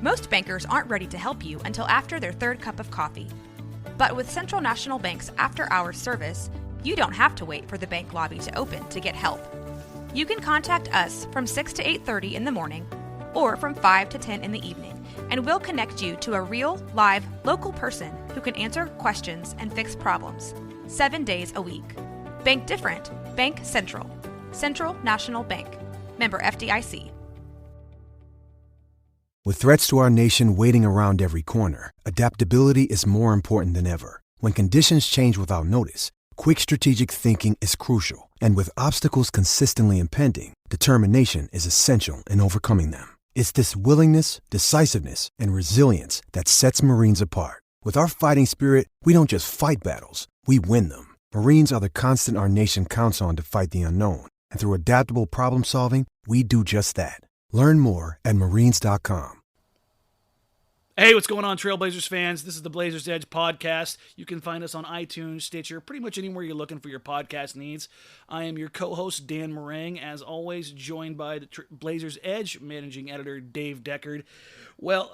Most bankers aren't ready to help you until after their third cup of coffee. But with Central National Bank's after-hours service, you don't have to wait for the bank lobby to open to get help. You can contact us from 6 to 8:30 in the morning or from 5 to 10 in the evening, and we'll connect you to a real, live, local person who can answer questions and fix problems 7 days a week. Bank different. Bank Central. Central National Bank. Member FDIC. With threats to our nation waiting around every corner, adaptability is more important than ever. When conditions change without notice, quick strategic thinking is crucial. And with obstacles consistently impending, determination is essential in overcoming them. It's this willingness, decisiveness, and resilience that sets Marines apart. With our fighting spirit, we don't just fight battles, we win them. Marines are the constant our nation counts on to fight the unknown. And through adaptable problem solving, we do just that. Learn more at marines.com. Hey, what's going on, Trailblazers fans? This is the Blazers Edge podcast. You can find us on iTunes, Stitcher, pretty much anywhere you're looking for your podcast needs. I am your co-host, Dan Marang, as always, joined by the Blazers Edge managing editor, Dave Deckard. Well,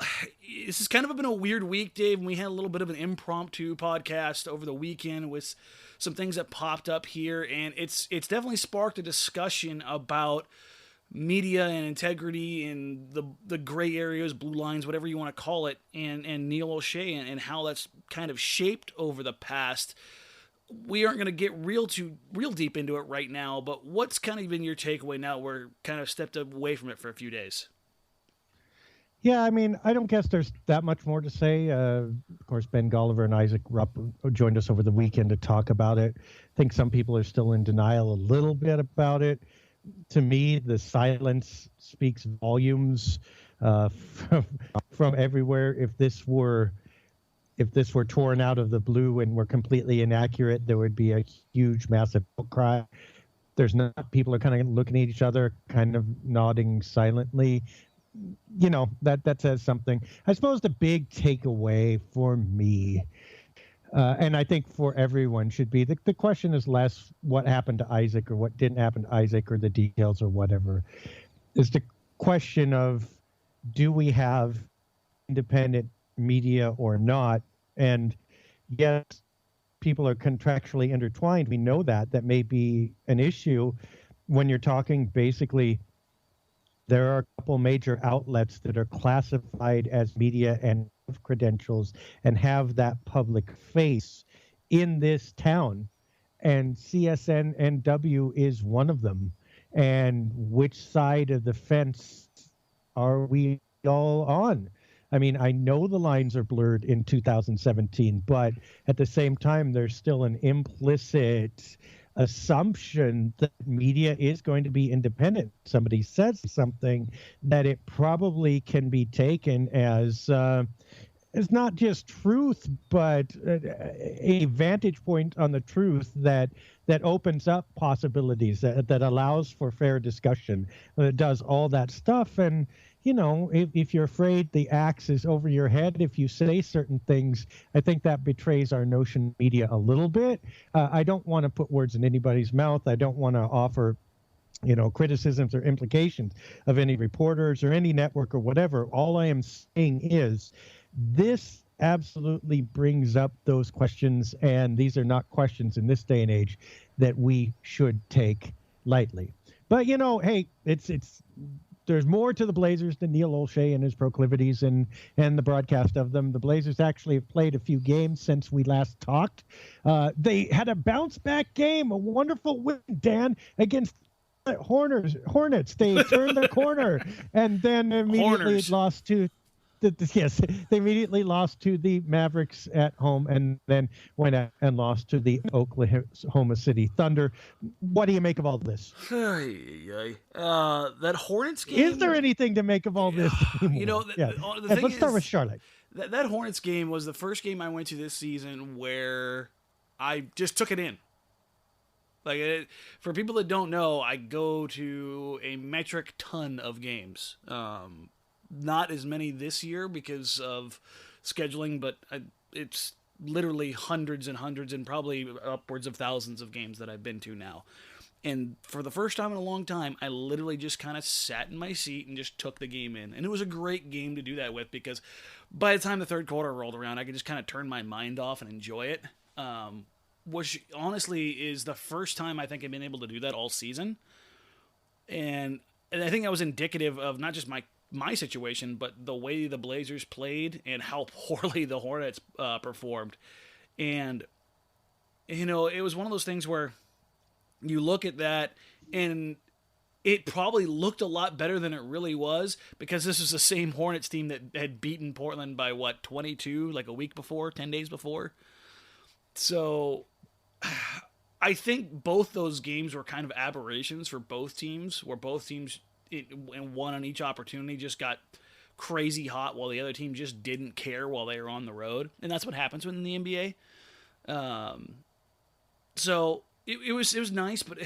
this has kind of been a weird week, Dave, and we had a little bit of an impromptu podcast over the weekend with some things that popped up here, and it's definitely sparked a discussion about media and integrity and the gray areas, blue lines, whatever you want to call it, and Neil O'Shea and how that's kind of shaped over the past. We aren't going to get real deep into it right now, but what's kind of been your takeaway now we're kind of stepped away from it for a few days? Yeah, I mean, I don't guess there's that much more to say. Of course, Ben Golliver and Isaac Rupp joined us over the weekend to talk about it. I think some people are still in denial a little bit about it. To me, the silence speaks volumes from everywhere. If this were torn out of the blue and were completely inaccurate, there would be a huge, massive outcry. There's not. People are kind of looking at each other, kind of nodding silently. You know, that says something. I suppose the big takeaway for me, and I think for everyone, should be the question is less what happened to Isaac or what didn't happen to Isaac or the details or whatever. Is the question of, do we have independent media or not? And yes, people are contractually intertwined. We know that may be an issue when you're talking basically. There are a couple major outlets that are classified as media and have credentials and have that public face in this town. And CSNNW is one of them. And which side of the fence are we all on? I mean, I know the lines are blurred in 2017, but at the same time, there's still an implicit assumption that media is going to be independent. Somebody says something that it probably can be taken as not just truth, but a vantage point on the truth that opens up possibilities, that allows for fair discussion, that does all that stuff. And you know, if you're afraid the axe is over your head, if you say certain things, I think that betrays our notion of media a little bit. I don't want to put words in anybody's mouth. I don't want to offer, criticisms or implications of any reporters or any network or whatever. All I am saying is this absolutely brings up those questions, and these are not questions in this day and age that we should take lightly. But, hey, there's more to the Blazers than Neil O'Shea and his proclivities and the broadcast of them. The Blazers actually have played a few games since we last talked. They had a bounce-back game, a wonderful win, Dan, against Hornets. They turned the corner and then immediately lost to they immediately lost to the Mavericks at home and then went out and lost to the Oklahoma City Thunder. What do you make of all this? That Hornets game. Is there anything to make of all this? Let's start with Charlotte. That Hornets game was the first game I went to this season where I just took it in. For people that don't know, I go to a metric ton of games. Not as many this year because of scheduling, but it's literally hundreds and hundreds and probably upwards of thousands of games that I've been to now. And for the first time in a long time, I literally just kind of sat in my seat and just took the game in. And it was a great game to do that with, because by the time the third quarter rolled around, I could just kind of turn my mind off and enjoy it. Which honestly is the first time I think I've been able to do that all season. And I think that was indicative of not just my situation, but the way the Blazers played and how poorly the Hornets performed. And, you know, it was one of those things where you look at that and it probably looked a lot better than it really was, because this was the same Hornets team that had beaten Portland by 22, like a week before, 10 days before. So I think both those games were kind of aberrations for both teams, where both teams, and one on each opportunity, just got crazy hot while the other team just didn't care while they were on the road. And that's what happens in the NBA. So it was nice, but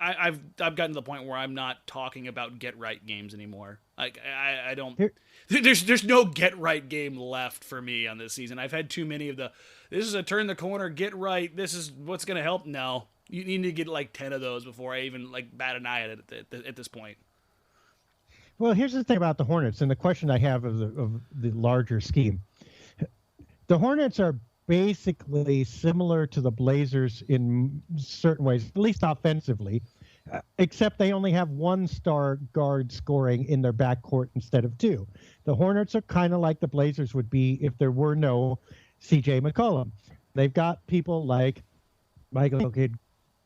I've gotten to the point where I'm not talking about get right games anymore. I don't. There's no get right game left for me on this season. I've had too many of this is a turn the corner, get right. This is what's going to help. No, you need to get like 10 of those before I even like bat an eye at it at this point. Well, here's the thing about the Hornets, and the question I have of the larger scheme. The Hornets are basically similar to the Blazers in certain ways, at least offensively, except they only have one star guard scoring in their backcourt instead of two. The Hornets are kind of like the Blazers would be if there were no C.J. McCollum. They've got people like Michael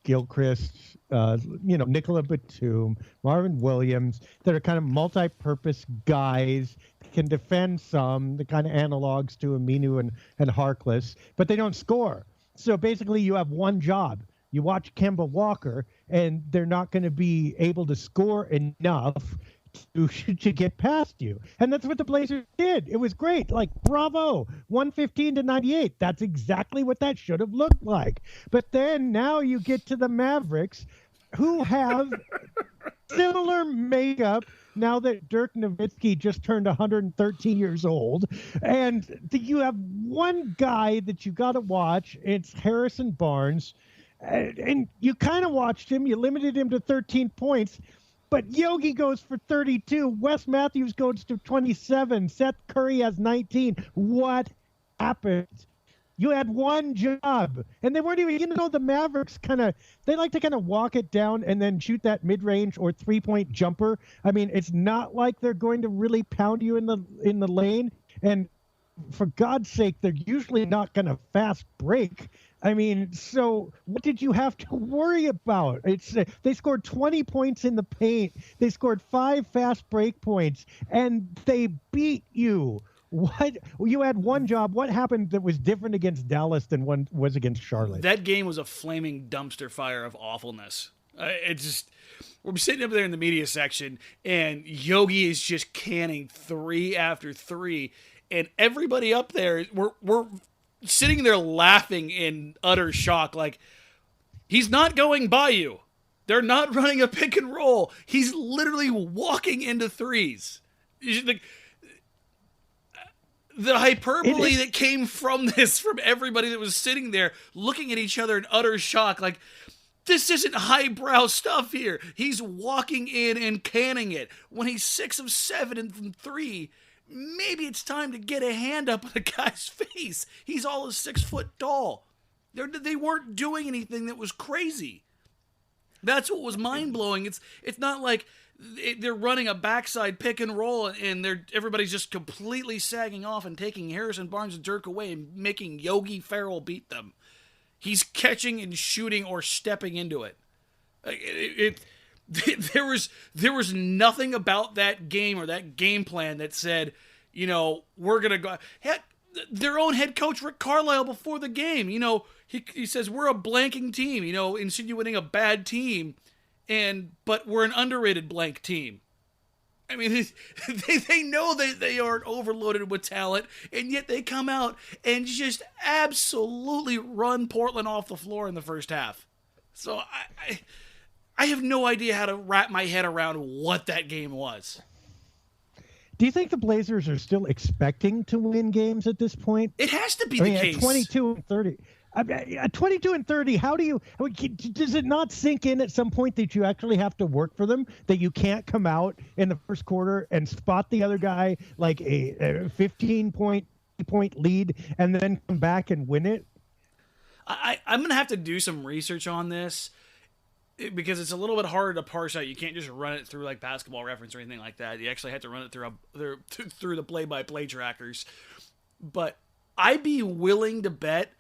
Gilchrist, Nicola Batum, Marvin Williams, that are kind of multi-purpose guys, can defend some, the kind of analogs to Aminu and Harkless, but they don't score. So basically you have one job. You watch Kemba Walker, and they're not going to be able to score enough to get past you. And that's what the Blazers did. It was great. Like, bravo, 115-98. That's exactly what that should have looked like. But then now you get to the Mavericks, who have similar makeup now that Dirk Nowitzki just turned 113 years old. And you have one guy that you got to watch. It's Harrison Barnes. And you kind of watched him. You limited him to 13 points. But Yogi goes for 32. Wes Matthews goes to 27. Seth Curry has 19. What happened? You had one job. And they weren't even, the Mavericks they like to kind of walk it down and then shoot that mid-range or three-point jumper. I mean, it's not like they're going to really pound you in the lane. And for God's sake, they're usually not going to fast break. I mean, so what did you have to worry about? They scored 20 points in the paint. They scored 5 fast break points, and they beat you. What? You had one job. What happened that was different against Dallas than one was against Charlotte? That game was a flaming dumpster fire of awfulness. We're sitting up there in the media section, and Yogi is just canning 3 after 3, and everybody up there, we're sitting there laughing in utter shock, like, he's not going by you. They're not running a pick and roll. He's literally walking into threes. The hyperbole that came from everybody that was sitting there looking at each other in utter shock, like, this isn't highbrow stuff here. He's walking in and canning it. When he's 6 of 7 from 3, maybe it's time to get a hand up on the guy's face. He's all of 6 foot tall. They weren't doing anything that was crazy. That's what was mind-blowing. It's not like they're running a backside pick and roll and everybody's just completely sagging off and taking Harrison Barnes and Dirk away and making Yogi Ferrell beat them. He's catching and shooting or stepping into it. There was nothing about that game or that game plan that said, we're going to go. Their own head coach, Rick Carlisle, before the game, he says, we're a blanking team, insinuating a bad team, but we're an underrated blank team. I mean, they know that they aren't overloaded with talent, and yet they come out and just absolutely run Portland off the floor in the first half. So I have no idea how to wrap my head around what that game was. Do you think the Blazers are still expecting to win games at this point? It has to be the case. At 22 and 30. At 22-30, does it not sink in at some point that you actually have to work for them, that you can't come out in the first quarter and spot the other guy like a 15-point lead and then come back and win it? I'm going to have to do some research on this because it's a little bit harder to parse out. You can't just run it through like Basketball Reference or anything like that. You actually have to run it through the play-by-play trackers. But I'd be willing to bet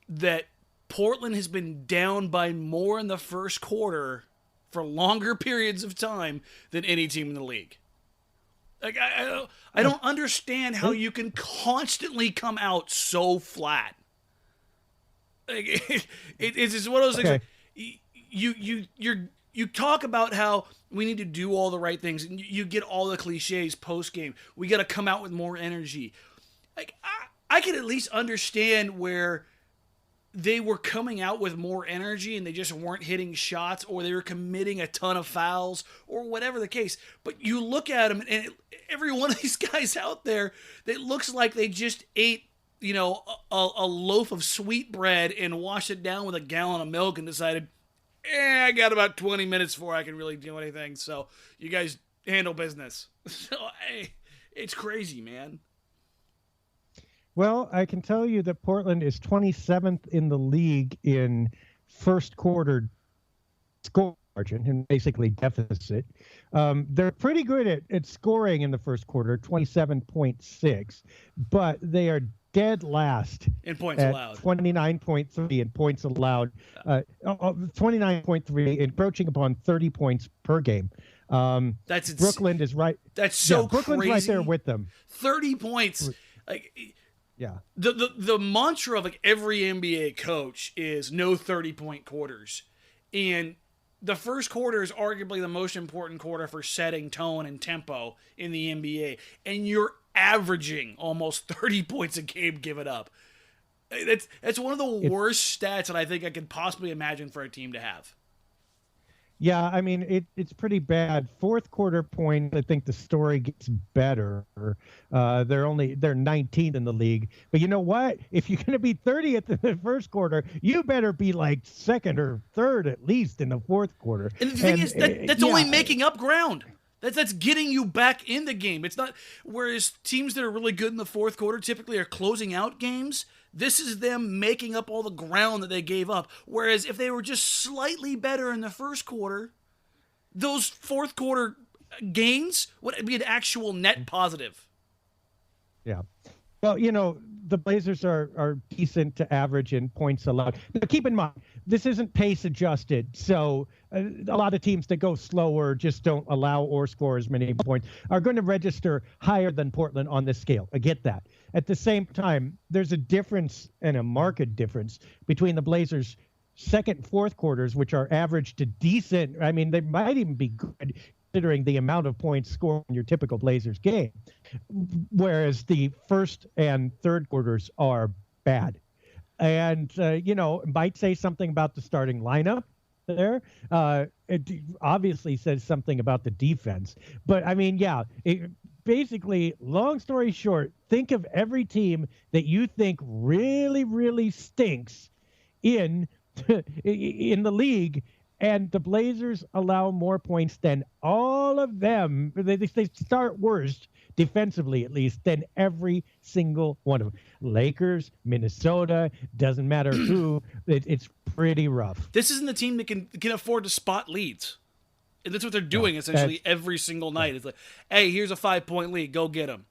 that Portland has been down by more in the first quarter for longer periods of time than any team in the league. Like I don't understand how you can constantly come out so flat. Like, it's just one of those things. You talk about how we need to do all the right things, and you get all the cliches post game. We got to come out with more energy. Like I can at least understand where they were coming out with more energy and they just weren't hitting shots, or they were committing a ton of fouls, or whatever the case. But you look at them, and every one of these guys out there, it looks like they just ate, a loaf of sweet bread and washed it down with a gallon of milk and decided, I got about 20 minutes before I can really do anything. So you guys handle business. So it's crazy, man. Well, I can tell you that Portland is 27th in the league in first quarter score margin and basically deficit. They're pretty good at scoring in the first quarter, 27.6, but they are dead last in points allowed. 29.3 in points allowed, 29.3, encroaching upon 30 points per game. That's Brooklyn is right. That's so Brooklyn's crazy. Right there with them. 30 points. Like, yeah. The mantra of like every NBA coach is no 30-point quarters. And the first quarter is arguably the most important quarter for setting tone and tempo in the NBA. And you're averaging almost 30 points a game given up. That's one of the worst stats that I think I could possibly imagine for a team to have. Yeah, I mean, it's pretty bad. Fourth quarter point, I think the story gets better. They're 19th in the league. But you know what? If you're going to be 30th in the first quarter, you better be like second or third at least in the fourth quarter. And the thing is, that's only making up ground. That's getting you back in the game. It's not, whereas teams that are really good in the fourth quarter typically are closing out games. This is them making up all the ground that they gave up. Whereas if they were just slightly better in the first quarter, those fourth quarter gains would be an actual net positive. Yeah. Well, the Blazers are decent to average in points allowed. But keep in mind, this isn't pace adjusted. So a lot of teams that go slower, just don't allow or score as many points, are going to register higher than Portland on this scale. I get that. At the same time, there's a difference, and a marked difference, between the Blazers' second and fourth quarters, which are average to decent. I mean, they might even be good considering the amount of points scored in your typical Blazers game, whereas the first and third quarters are bad. And, might say something about the starting lineup there. It obviously says something about the defense. But, I mean, basically, long story short, think of every team that you think really, really stinks in the league, and the Blazers allow more points than all of them. They start worst, defensively at least, than every single one of them. Lakers, Minnesota, doesn't matter who. It's pretty rough. This isn't the team that can afford to spot leads. And that's what they're doing essentially every single night. It's like, hey, here's a 5-point lead. Go get them.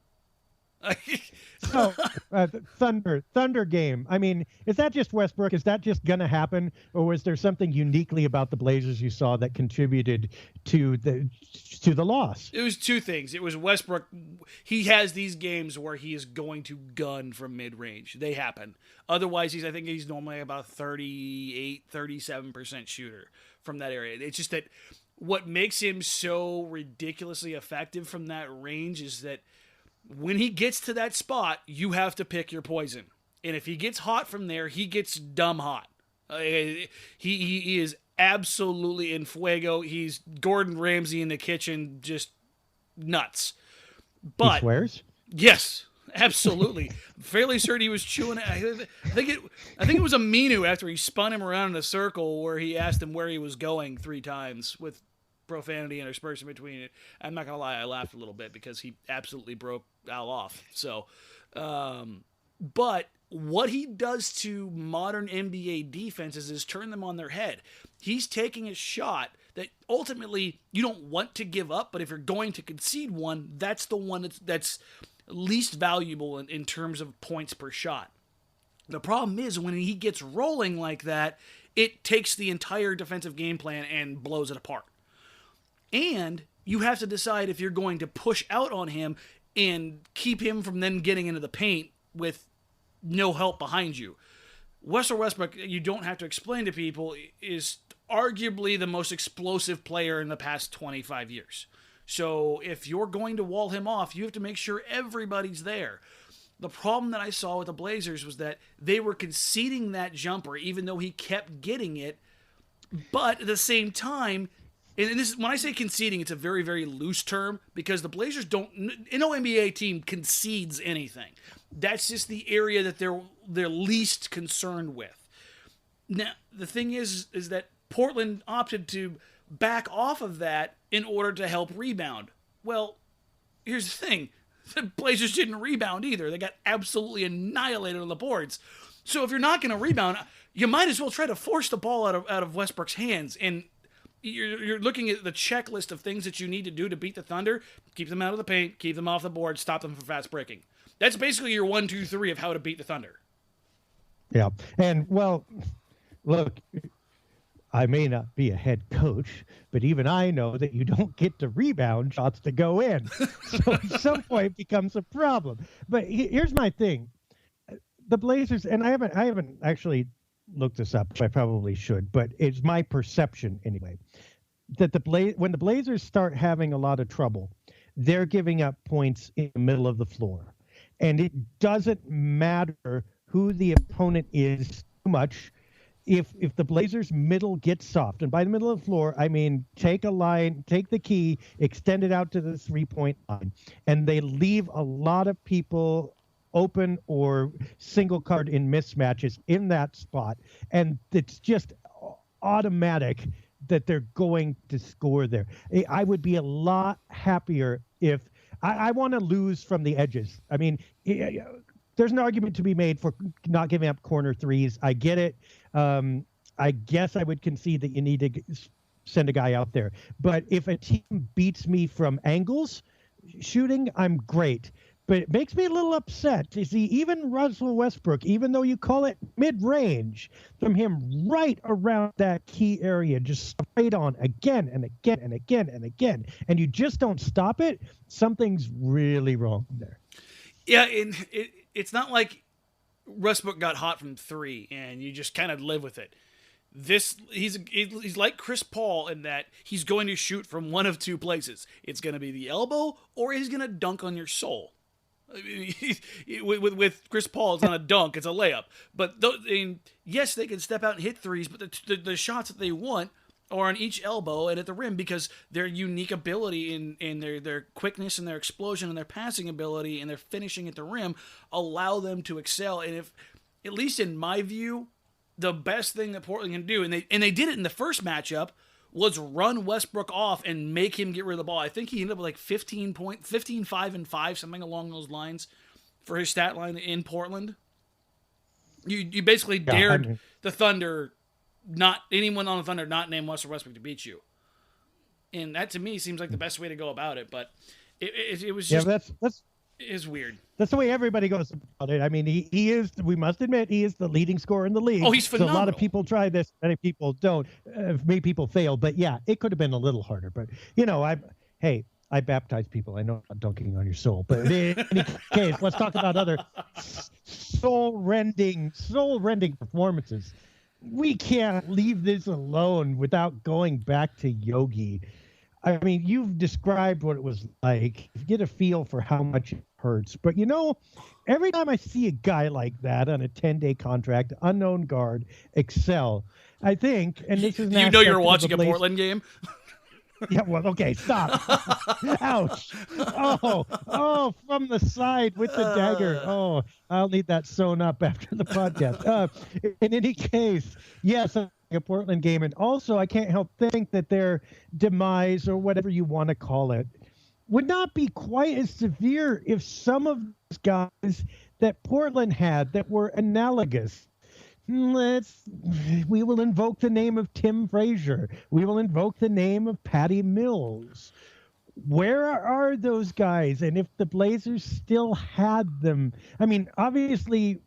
Thunder game. I mean, is that just Westbrook? Is that just going to happen? Or was there something uniquely about the Blazers you saw that contributed to the loss? It was two things. It was Westbrook. He has these games where he is going to gun from mid-range. They happen. Otherwise, I think he's normally about 37% shooter from that area. It's just that what makes him so ridiculously effective from that range is that when he gets to that spot, you have to pick your poison. And if he gets hot from there, he gets dumb hot. He is absolutely in fuego. He's Gordon Ramsay in the kitchen, just nuts. But he swears? Yes, Absolutely. Fairly certain he was chewing. I think it was Aminu after he spun him around in a circle where he asked him where he was going 3 times with profanity interspersed in between it. I'm not gonna lie, I laughed a little bit because he absolutely broke Al off. So, but what he does to modern NBA defenses is turn them on their head. He's taking a shot that ultimately you don't want to give up, but if you're going to concede one, that's the one that's least valuable in terms of points per shot. The problem is when he gets rolling like that, it takes the entire defensive game plan and blows it apart. And you have to decide if you're going to push out on him and keep him from then getting into the paint with no help behind you. Russell Westbrook, you don't have to explain to people, is arguably the most explosive player in the past 25 years. So if you're going to wall him off, you have to make sure everybody's there. The problem that I saw with the Blazers was that they were conceding that jumper even though he kept getting it. But at the same time, and this, when I say conceding, it's a very, very loose term because the Blazers don't, no NBA team concedes anything. That's just the area that they're least concerned with. Now, the thing is that Portland opted to back off of that in order to help rebound. Well, here's the thing. The Blazers didn't rebound either. They got absolutely annihilated on the boards. So if you're not going to rebound, you might as well try to force the ball out of Westbrook's hands. And you're looking at the checklist of things that you need to do to beat the Thunder. Keep them out of the paint, keep them off the board, stop them from fast breaking. That's basically your 1, 2, 3 of how to beat the Thunder. Yeah. And, well, look, I may not be a head coach, but even I know that you don't get to rebound shots to go in. So at some point it becomes a problem. But here's my thing. The Blazers, and I haven't actually looked this up, so I probably should, but it's my perception anyway, that when the Blazers start having a lot of trouble, they're giving up points in the middle of the floor. And it doesn't matter who the opponent is too much. If the Blazers' middle gets soft, and by the middle of the floor, I mean take a line, take the key, extend it out to the 3-point line, and they leave a lot of people open or single card in mismatches in that spot, and it's just automatic that they're going to score there. I would be a lot happier if I want to lose from the edges. I mean, there's an argument to be made for not giving up corner threes. I get it. I guess I would concede that you need to send a guy out there. But if a team beats me from angles shooting, I'm great. But it makes me a little upset to see even Russell Westbrook, even though you call it mid-range, from him right around that key area, just straight on again and again and again and again, and you just don't stop it, something's really wrong there. Yeah, and it's not like Westbrook got hot from 3 and you just kind of live with it. He's like Chris Paul in that he's going to shoot from one of 2 places. It's going to be the elbow or he's going to dunk on your soul. With Chris Paul, it's not a dunk, it's a layup. But yes, they can step out and hit threes, but the shots that they want are on each elbow and at the rim because their unique ability in their quickness and their explosion and their passing ability and their finishing at the rim allow them to excel. And if, at least in my view, the best thing that Portland can do, and they did it in the first matchup, was run Westbrook off and make him get rid of the ball. I think he ended up with like 15, 5, and 5, something along those lines for his stat line in Portland. You basically dared the Thunder, not anyone on the Thunder, not named Russell Westbrook, to beat you. And that to me seems like the best way to go about it. But it was just, that's is weird. That's the way everybody goes about it. I mean, he is, we must admit, he is the leading scorer in the league. Oh, he's phenomenal. So a lot of people try this, many people don't. Many people fail. But yeah, it could have been a little harder. But, I baptize people. I know I'm not dunking on your soul. But in any case, let's talk about other soul-rending performances. We can't leave this alone without going back to Yogi. I mean, you've described what it was like. You get a feel for how much it hurts. But, every time I see a guy like that on a 10-day contract, unknown guard, excel, I think, and this is you're watching a Portland game? Yeah, well, okay, stop. Ouch. Oh, from the side with the dagger. Oh, I'll need that sewn up after the podcast. In any case, yes, a Portland game. And also, I can't help think that their demise, or whatever you want to call it, would not be quite as severe if some of those guys that Portland had that were analogous. We will invoke the name of Tim Frazier. We will invoke the name of Patty Mills. Where are those guys? And if the Blazers still had them, I mean, obviously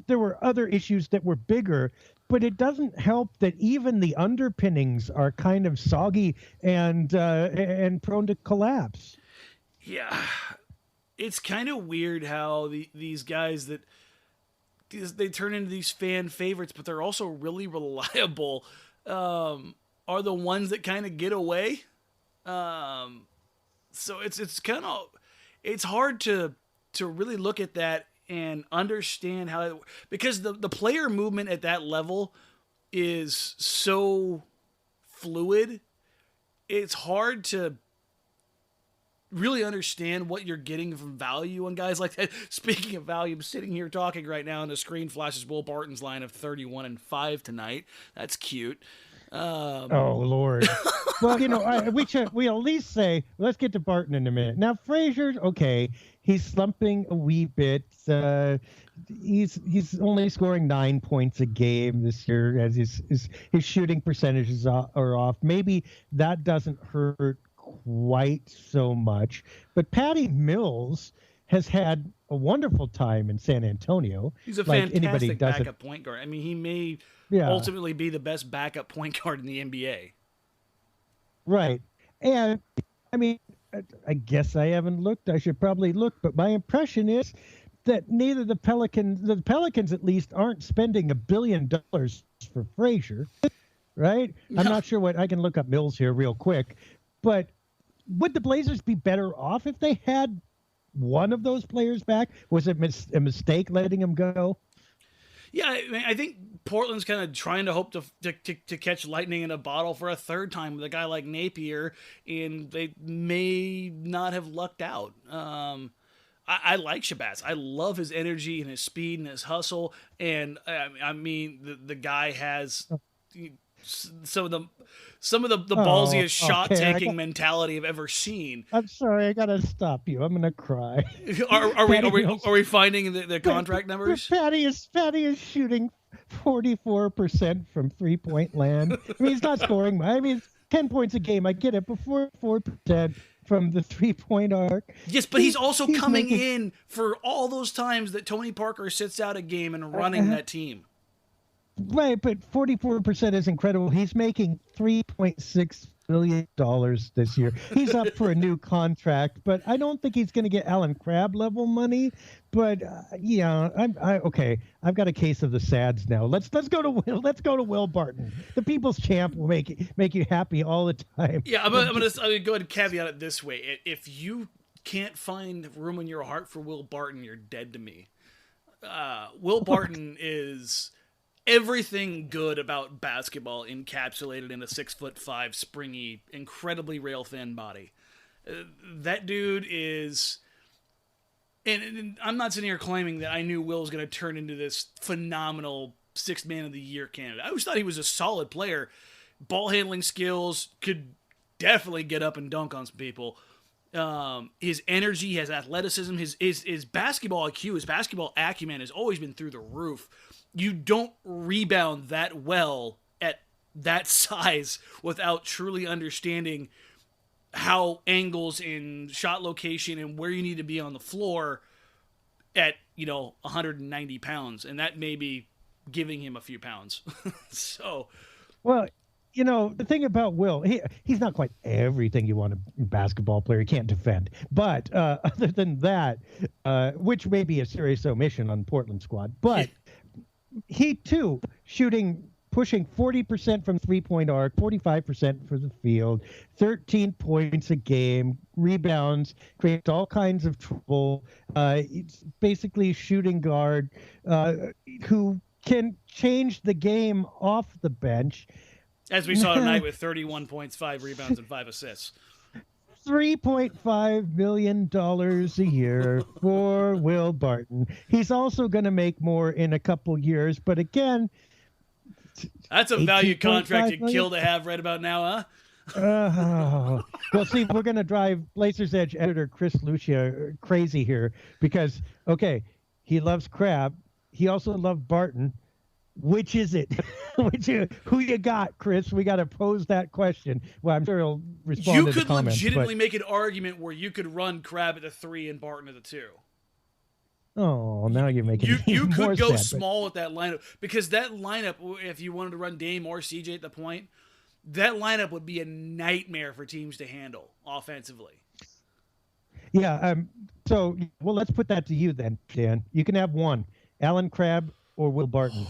there were other issues that were bigger, but it doesn't help that even the underpinnings are kind of soggy and prone to collapse. Yeah, it's kind of weird how these guys that they turn into these fan favorites, but they're also really reliable, are the ones that kind of get away. So it's hard to really look at that and understand how because the player movement at that level is so fluid. It's hard to really understand what you're getting from value on guys like that. Speaking of value, I'm sitting here talking right now, and the screen flashes Will Barton's line of 31-5 tonight. That's cute. Oh Lord. Well, we at least say, let's get to Barton in a minute. Now Frazier, okay, he's slumping a wee bit. He's only scoring 9 points a game this year, as his shooting percentages are off. Maybe that doesn't hurt quite so much, but Patty Mills has had a wonderful time in San Antonio. He's a fantastic backup point guard. I mean, he may ultimately be the best backup point guard in the NBA. Right. And I mean, I guess I haven't looked. I should probably look, but my impression is that neither the Pelicans at least aren't spending $1 billion for Frazier, right? No. I'm not sure what, I can look up Mills here real quick, but would the Blazers be better off if they had one of those players back? Was it a mistake letting him go? Yeah, I think Portland's kind of trying to hope to catch lightning in a bottle for a third time with a guy like Napier, and they may not have lucked out. I like Shabazz. I love his energy and his speed and his hustle, and I mean the guy has some of the ballsiest shot-taking mentality I've ever seen. I'm sorry, I gotta stop you. I'm gonna cry. Are we finding the contract numbers? Patty is shooting 44% from 3-point land. I mean, he's not scoring. I mean, it's 10 points a game. I get it, but 4% from the 3-point arc. Yes, but he's also coming in for all those times that Tony Parker sits out a game and running that team. Right, but 44% is incredible. He's making $3.6 billion this year. He's up for a new contract, but I don't think he's going to get Alan Crabb level money. But okay. I've got a case of the sads now. Let's go to Will Barton. The people's champ will make you happy all the time. Yeah, I'm gonna go ahead and caveat it this way: if you can't find room in your heart for Will Barton, you're dead to me. Will Barton is everything good about basketball encapsulated in a 6'5", springy, incredibly rail thin body. That dude is, and I'm not sitting here claiming that I knew Will was going to turn into this phenomenal sixth man of the year candidate. I always thought he was a solid player. Ball handling skills, could definitely get up and dunk on some people. His energy, his athleticism, his basketball IQ, his basketball acumen has always been through the roof. You don't rebound that well at that size without truly understanding how angles and shot location and where you need to be on the floor at, 190 pounds. And that may be giving him a few pounds. So, well, the thing about Will, he's not quite everything you want a basketball player. He can't defend. But other than that, which may be a serious omission on Portland squad, but he too pushing 40% from 3-point arc, 45% for the field, 13 points a game, rebounds, creates all kinds of trouble. It's basically shooting guard who can change the game off the bench. As we saw tonight with 31 points, 5 rebounds, and 5 assists. $3.5 million a year for Will Barton. He's also going to make more in a couple years, but again, that's a value contract you'd kill to have right about now, huh? Well, see, we're going to drive Blazers Edge editor Chris Lucia crazy here because, okay, he loves Crab. He also loved Barton. Which is it? Who you got, Chris? We got to pose that question. Well, I'm sure he'll respond to the comments. You could legitimately make an argument where you could run Crab at the 3 and Barton at the 2. Oh, now you're making you could more go sad, small with that lineup because that lineup, if you wanted to run Dame or CJ at the point, that lineup would be a nightmare for teams to handle offensively. Yeah. So, well, let's put that to you then, Dan. You can have one: Alan Crabb or Will Barton.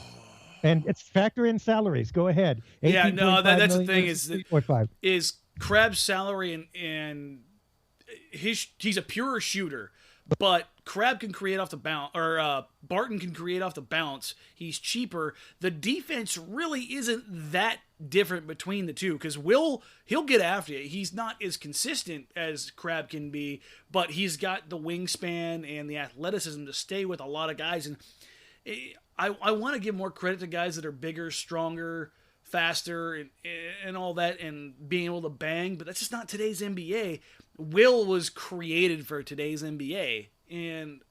And it's factor in salaries. Go ahead. Yeah, no, that's the thing is Crab's salary and he's a pure shooter, but Crab can create off the bounce, or Barton can create off the bounce. He's cheaper. The defense really isn't that different between the two because he'll get after you. He's not as consistent as Crab can be, but he's got the wingspan and the athleticism to stay with a lot of guys. And I want to give more credit to guys that are bigger, stronger, faster, and all that, and being able to bang, but that's just not today's NBA. Will was created for today's NBA, and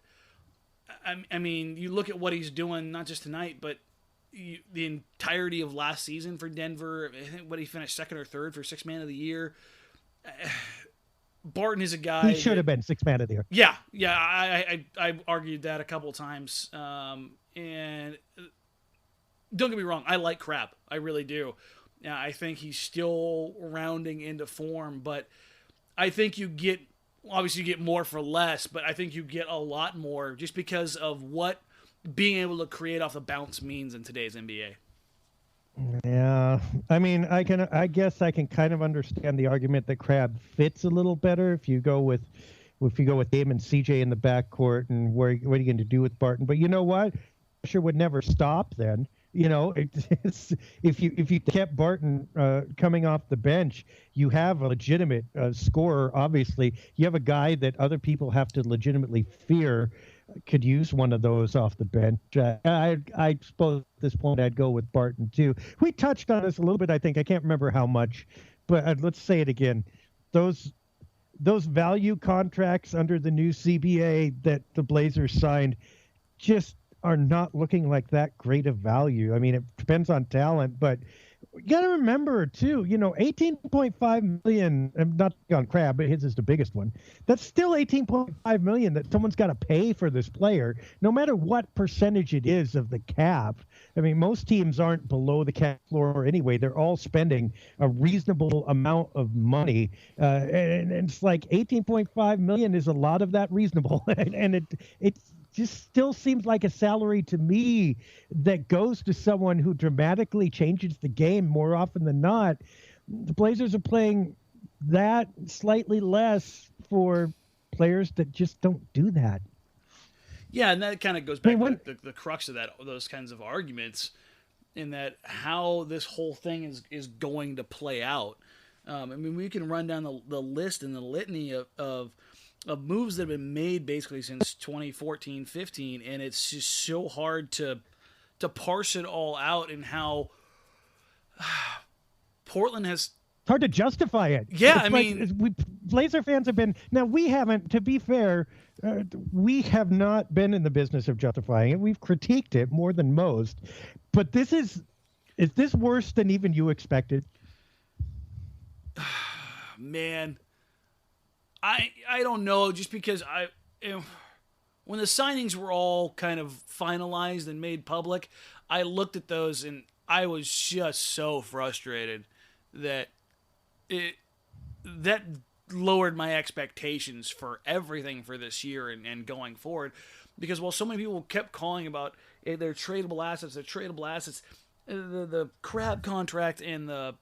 I mean, you look at what he's doing, not just tonight, but the entirety of last season for Denver. I think he finished 2nd or 3rd for 6th man of the year. Barton is a guy. He should have been 6th man of the year. Yeah. I argued that a couple times. And don't get me wrong, I like Crab. I really do. I think he's still rounding into form, but I think you get more for less, but I think you get a lot more just because of what being able to create off the bounce means in today's NBA. Yeah, I mean, I guess I can kind of understand the argument that Crab fits a little better if you go with Dame and CJ in the backcourt, and what are you going to do with Barton? But you know what? Pressure would never stop then. You know, if you kept Barton coming off the bench, you have a legitimate scorer. Obviously, you have a guy that other people have to legitimately fear could use one of those off the bench. I suppose at this point I'd go with Barton too. We touched on this a little bit. I think I can't remember how much, but let's say it again. Those value contracts under the new CBA that the Blazers signed just are not looking like that great of value. I mean, it depends on talent, but you got to remember too, $18.5 million, not on Crab, but his is the biggest one. That's still $18.5 million that someone's got to pay for this player, no matter what percentage it is of the cap. I mean, most teams aren't below the cap floor anyway. They're all spending a reasonable amount of money. And it's like $18.5 million is a lot of that reasonable. And it's just still seems like a salary to me that goes to someone who dramatically changes the game more often than not. The Blazers are playing that slightly less for players that just don't do that. Yeah, and that kind of goes back to the crux of those kinds of arguments, in that how this whole thing is going to play out. I mean, we can run down the list and the litany of moves that have been made basically since 2014-15, and it's just so hard to parse it all out, and how Portland has... It's hard to justify it. Yeah, Blazer fans have been... Now, we haven't, to be fair, we have not been in the business of justifying it. We've critiqued it more than most, but is this worse than even you expected? Man... I don't know, just because when the signings were all kind of finalized and made public, I looked at those and I was just so frustrated that that lowered my expectations for everything for this year and going forward, because while so many people kept calling about their tradable assets, the Crab contract and the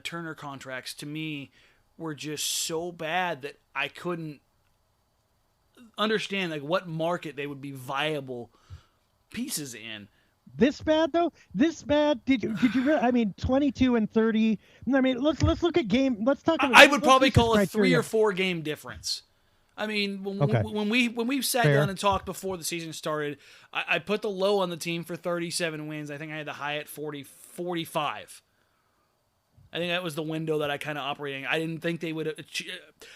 Turner contracts to me were just so bad that I couldn't understand like what market they would be viable pieces in. This bad though? This bad? Did you really? I mean, 22-30. I mean, let's look at game. Let's talk about. I would probably use this call a 3 criteria. or 4 game difference. I mean, when we sat Fair. down and talked before the season started, I put the low on the team for 37 wins. I think I had the high at 45. I think that was the window that I kind of operating. I didn't think they would.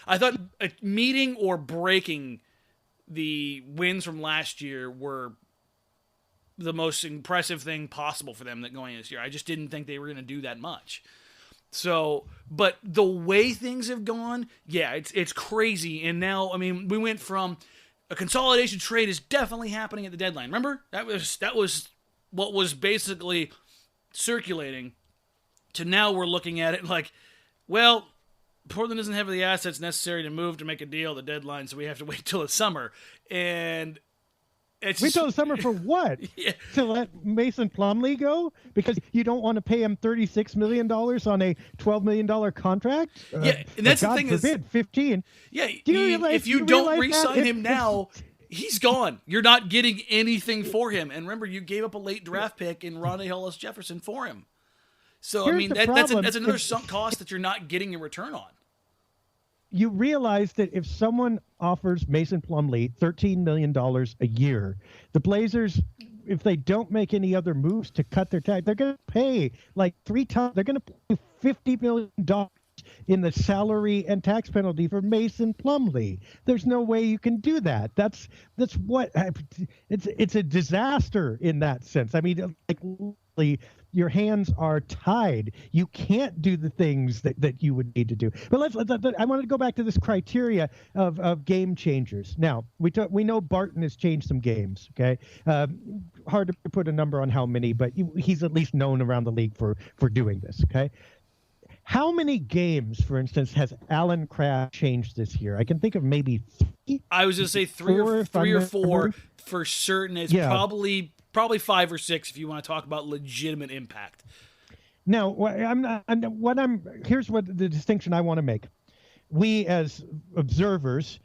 I thought meeting or breaking the wins from last year were the most impressive thing possible for them that going this year. I just didn't think they were going to do that much. So, but the way things have gone, yeah, it's crazy. And now, I mean, we went from a consolidation trade is definitely happening at the deadline. Remember? That was what was basically circulating, to now we're looking at it like, well, Portland doesn't have the assets necessary to move to make a deal at the deadline, so we have to wait till the summer. And it's Wait till the summer for what? Yeah. To let Mason Plumlee go because you don't want to pay him $36 million on a $12 million contract? Yeah, and that's God the thing forbid, 15. Yeah, realize, if you don't re-sign him now, he's gone. You're not getting anything for him. And remember, you gave up a late draft pick in Ronnie Hollis Jefferson for him. So, Here's I mean, the that's problem. another sunk cost that you're not getting a return on. You realize that if someone offers Mason Plumlee $13 million a year, the Blazers, if they don't make any other moves to cut their tax, they're going to pay like 3 times. They're going to pay $50 million in the salary and tax penalty for Mason Plumlee. There's no way you can do that. That's what it's a disaster in that sense. I mean, like literally, your hands are tied. You can't do the things that you would need to do. But I wanted to go back to this criteria of game changers. Now, we know Barton has changed some games, okay? Hard to put a number on how many, but he's at least known around the league for doing this, okay? How many games, for instance, has Alan Crabb changed this year? I can think of maybe 3. I was going to say three or 4 for certain. It's probably 5 or 6 if you want to talk about legitimate impact. Now, here's what the distinction I want to make. We as observers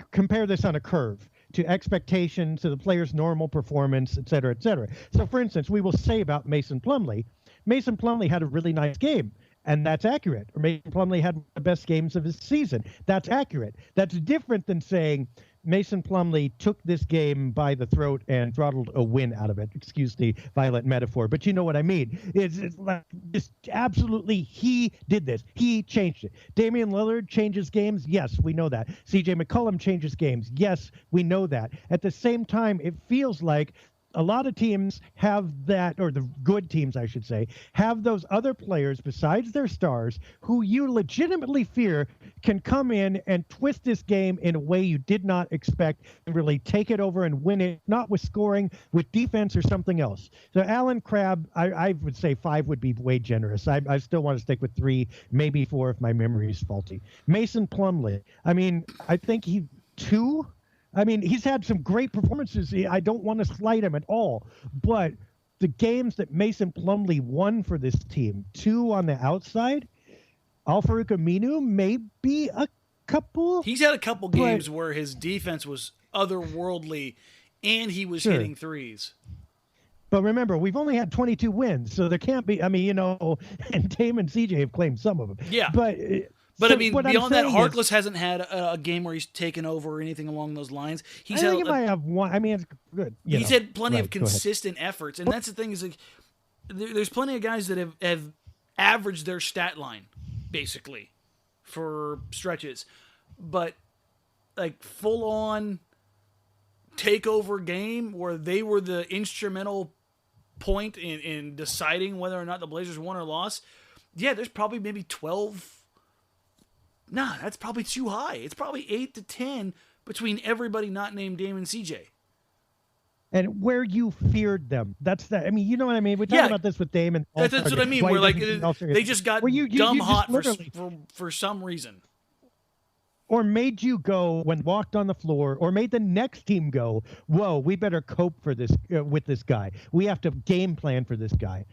compare this on a curve to expectation, to the player's normal performance, et cetera, et cetera. So, for instance, we will say about Mason Plumlee had a really nice game. And that's accurate. Or Mason Plumlee had one of the best games of his season. That's accurate. That's different than saying Mason Plumlee took this game by the throat and throttled a win out of it. Excuse the violent metaphor, but you know what I mean. It's like just absolutely he did this. He changed it. Damian Lillard changes games. Yes, we know that. CJ McCollum changes games. Yes, we know that. At the same time, it feels like a lot of teams have that, or the good teams, I should say, have those other players besides their stars who you legitimately fear can come in and twist this game in a way you did not expect and really take it over and win it, not with scoring, with defense or something else. So Alan Crabb, I would say 5 would be way generous. I still want to stick with 3, maybe 4 if my memory is faulty. Mason Plumlee, I mean, I think 2. I mean, he's had some great performances. I don't want to slight him at all. But the games that Mason Plumlee won for this team, 2 on the outside, Al-Farouq Aminu, maybe a couple. He's had a couple games where his defense was otherworldly and he was hitting threes. But remember, we've only had 22 wins, so there can't be, I mean, you know, and Dame and CJ have claimed some of them. Yeah. But I mean, beyond that, Harkless hasn't had a game where he's taken over or anything along those lines. I think he might have one. I mean, it's good. He's had plenty of consistent efforts, and that's the thing is like, there's plenty of guys that have averaged their stat line, basically, for stretches. But, like, full-on takeover game where they were the instrumental point in deciding whether or not the Blazers won or lost, yeah, there's probably maybe 12... Nah, that's probably too high. It's probably 8 to 10 between everybody not named Dame and CJ. And where you feared them. That's that. I mean, you know what I mean? We talked about this with Dame and that's what I mean. Where like they just got dumb hot for some reason. or made you go when walked on the floor, or made the next team go, whoa, we better cope for this with this guy. We have to game plan for this guy.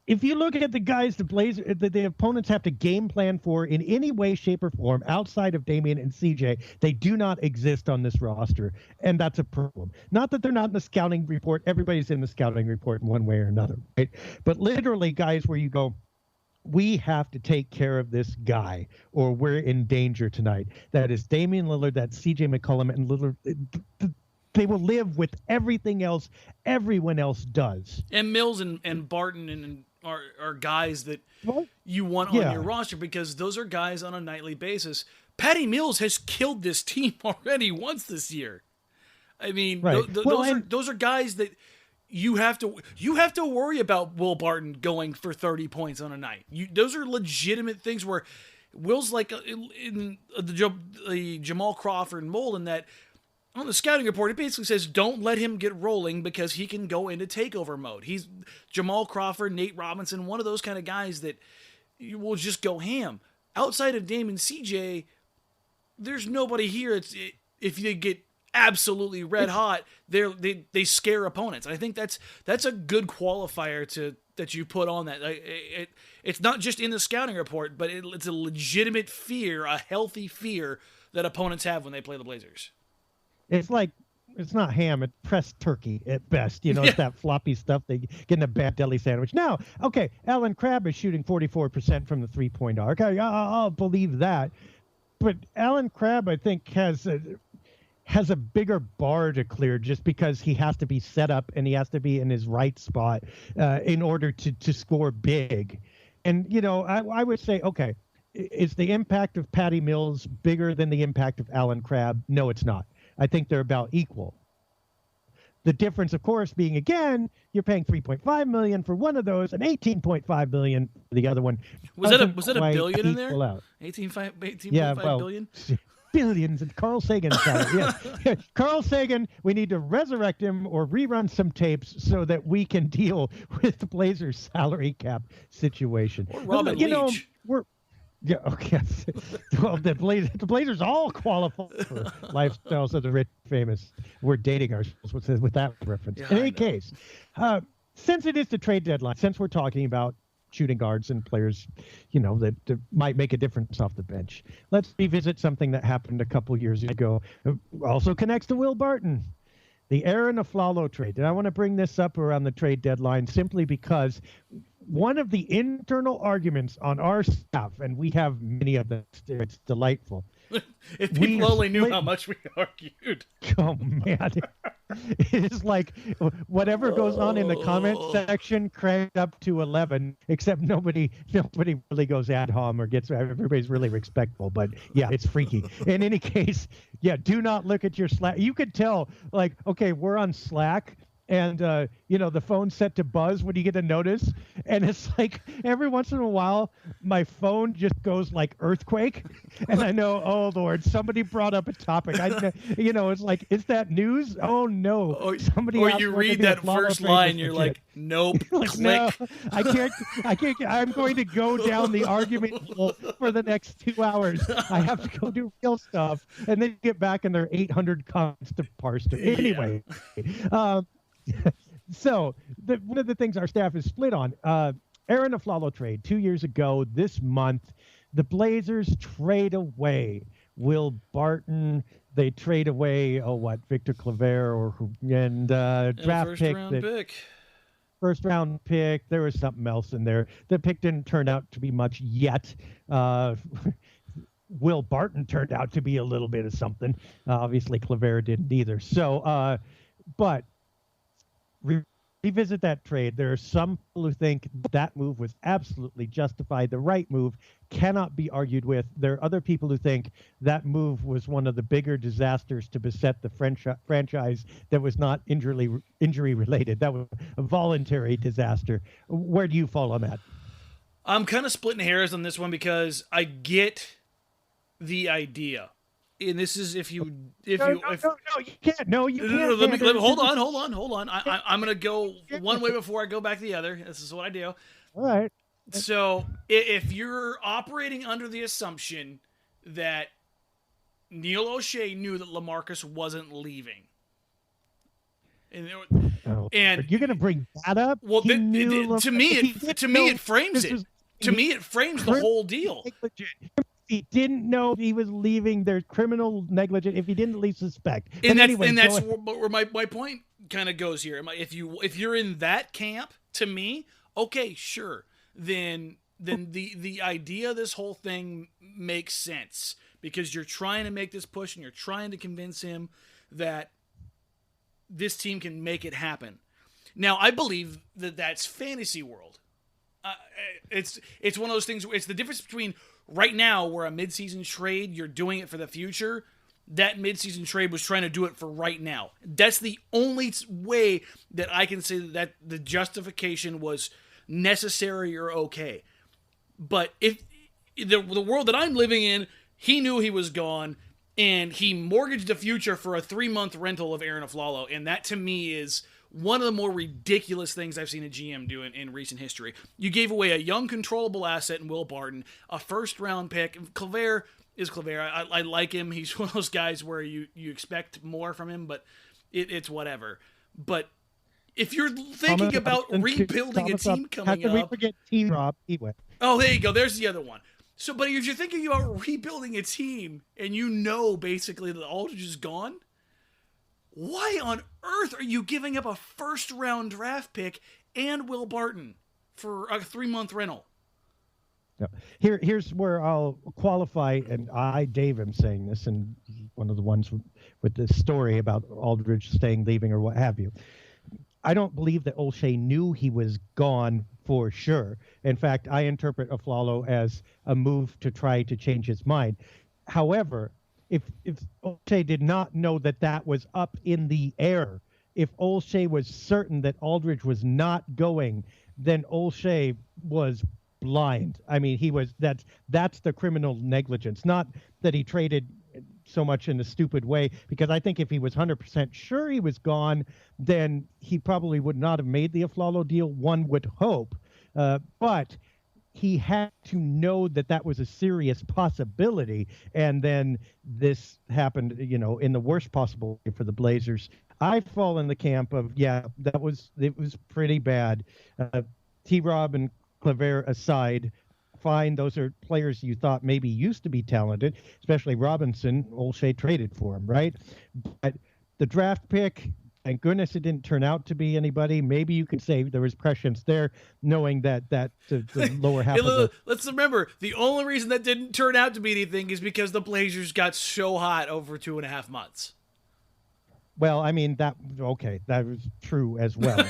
If you look at the guys the opponents have to game plan for in any way, shape, or form outside of Damian and CJ, they do not exist on this roster, and that's a problem. Not that they're not in the scouting report. Everybody's in the scouting report in one way or another, right? But literally, guys, where you go, we have to take care of this guy or we're in danger tonight. That is Damian Lillard, that's CJ McCollum, and Lillard. They will live with everything else everyone else does. And Mills and Barton are guys that you want on your roster, because those are guys on a nightly basis. Patty Mills has killed this team already once this year. I mean, those are guys that you have to worry about Will Barton going for 30 points on a night. Those are legitimate things where Will's like in the Jamal Crawford mold, in that on the scouting report, it basically says don't let him get rolling because he can go into takeover mode. He's Jamal Crawford, Nate Robinson, one of those kind of guys that you will just go ham. Outside of Dame and CJ, there's nobody here. If you get absolutely red hot, they scare opponents. I think that's a good qualifier that you put on that. It's not just in the scouting report, but it's a legitimate fear, a healthy fear that opponents have when they play the Blazers. It's like, it's not ham, it's pressed turkey at best. It's that floppy stuff they get in a bad deli sandwich. Now, okay, Alan Crabb is shooting 44% from the three-point arc. I'll believe that. But Alan Crabb, I think, has a bigger bar to clear, just because he has to be set up and he has to be in his right spot in order to score big. And, I would say, okay, is the impact of Patty Mills bigger than the impact of Alan Crabb? No, it's not. I think they're about equal. The difference, of course, being, again, you're paying $3.5 million for one of those and $18.5 million for the other one. Was it a billion in there? 18.5 well, billion? Billions. And Carl Sagan. Yeah. Carl Sagan, we need to resurrect him or rerun some tapes so that we can deal with the Blazers salary cap situation. Or Robin Leach. Yeah, okay. Well, the Blazers all qualify for lifestyles of the rich famous. We're dating ourselves with that reference. Yeah, in any case, since it is the trade deadline, since we're talking about shooting guards and players, that might make a difference off the bench, let's revisit something that happened a couple years ago. Also connects to Will Barton. The Aaron Aflalo trade. And I want to bring this up around the trade deadline simply because one of the internal arguments on our staff, and we have many of them, it's delightful. If people only knew how much we argued. Oh, man. It's like whatever goes on in the comment section cranked up to 11, except nobody really goes ad hom or everybody's really respectful. But yeah, it's freaky. In any case, yeah, do not look at your Slack. You could tell, like, okay, we're on Slack. And, the phone's set to buzz when you get a notice. And it's like every once in a while, my phone just goes like earthquake. And I know, oh, Lord, somebody brought up a topic. It's like, is that news? Oh, no. Or you read that first line, you're like, nope, like, click. No, I can't. I'm going to go down the argument hole for the next 2 hours. I have to go do real stuff. And then get back and there are 800 comments to parse through. Anyway. So one of the things our staff is split on, Aaron Aflalo trade 2 years ago this month, the Blazers trade away Will Barton. They trade away, Victor Claver and draft pick. First round pick. There was something else in there. The pick didn't turn out to be much yet. Will Barton turned out to be a little bit of something. Obviously, Claver didn't either. So, but revisit that trade. There are some people who think that move was absolutely justified. The right move cannot be argued with. There are other people who think that move was one of the bigger disasters to beset the franchise that was not injury related. That was a voluntary disaster. Where do you fall on that? I'm kind of splitting hairs on this one because I get the idea. And this is if you can't. No, you can't. Let me hold on. I'm gonna go one way before I go back the other. This is what I do. All right. So if you're operating under the assumption that Neil O'Shea knew that LaMarcus wasn't leaving. And you're going to bring that up? Well, to me, it frames it. To me, it frames the whole deal. If he didn't know he was leaving, there's criminal negligence. If he didn't at least suspect. And that's where my point kind of goes here. If you're in that camp, to me, okay, sure. Then the idea of this whole thing makes sense because you're trying to make this push and you're trying to convince him that this team can make it happen. Now, I believe that that's fantasy world. It's one of those things. It's the difference between right now, where a midseason trade, you're doing it for the future. That midseason trade was trying to do it for right now. That's the only way that I can say that the justification was necessary or okay. But if the world that I'm living in, he knew he was gone, and he mortgaged the future for a 3-month rental of Aaron Aflalo, and that to me is one of the more ridiculous things I've seen a GM do in recent history. You gave away a young, controllable asset in Will Barton, a first-round pick. Claver is Claver. I like him. He's one of those guys where you expect more from him, but it's whatever. But if you're thinking about rebuilding a team coming up... How can we forget TeamMom? Oh, there you go. There's the other one. So, but if you're thinking about rebuilding a team and you know basically that Aldridge is gone, why on earth are you giving up a first-round draft pick and Will Barton for a 3-month rental? Here's where I'll qualify, and Dave, am saying this, and one of the ones with this story about Aldridge staying, leaving, or what have you. I don't believe that O'Shea knew he was gone for sure. In fact, I interpret Aflalo as a move to try to change his mind. However, if O'Shea did not know that was up in the air, if O'Shea was certain that Aldridge was not going, then O'Shea was blind. I mean, that's the criminal negligence. Not that he traded so much in a stupid way, because I think if he was 100% sure he was gone, then he probably would not have made the Aflalo deal, one would hope. But he had to know that was a serious possibility, and then this happened, in the worst possible way for the Blazers. I fall in the camp of, it was pretty bad. T-Rob and Claver aside, fine, those are players you thought maybe used to be talented, especially Robinson. O'Shea traded for him, right? But the draft pick, thank goodness it didn't turn out to be anybody. Maybe you could say there was prescience there, knowing that the lower half of the... Let's remember, the only reason that didn't turn out to be anything is because the Blazers got so hot over 2.5 months. Well, I mean, that was true as well.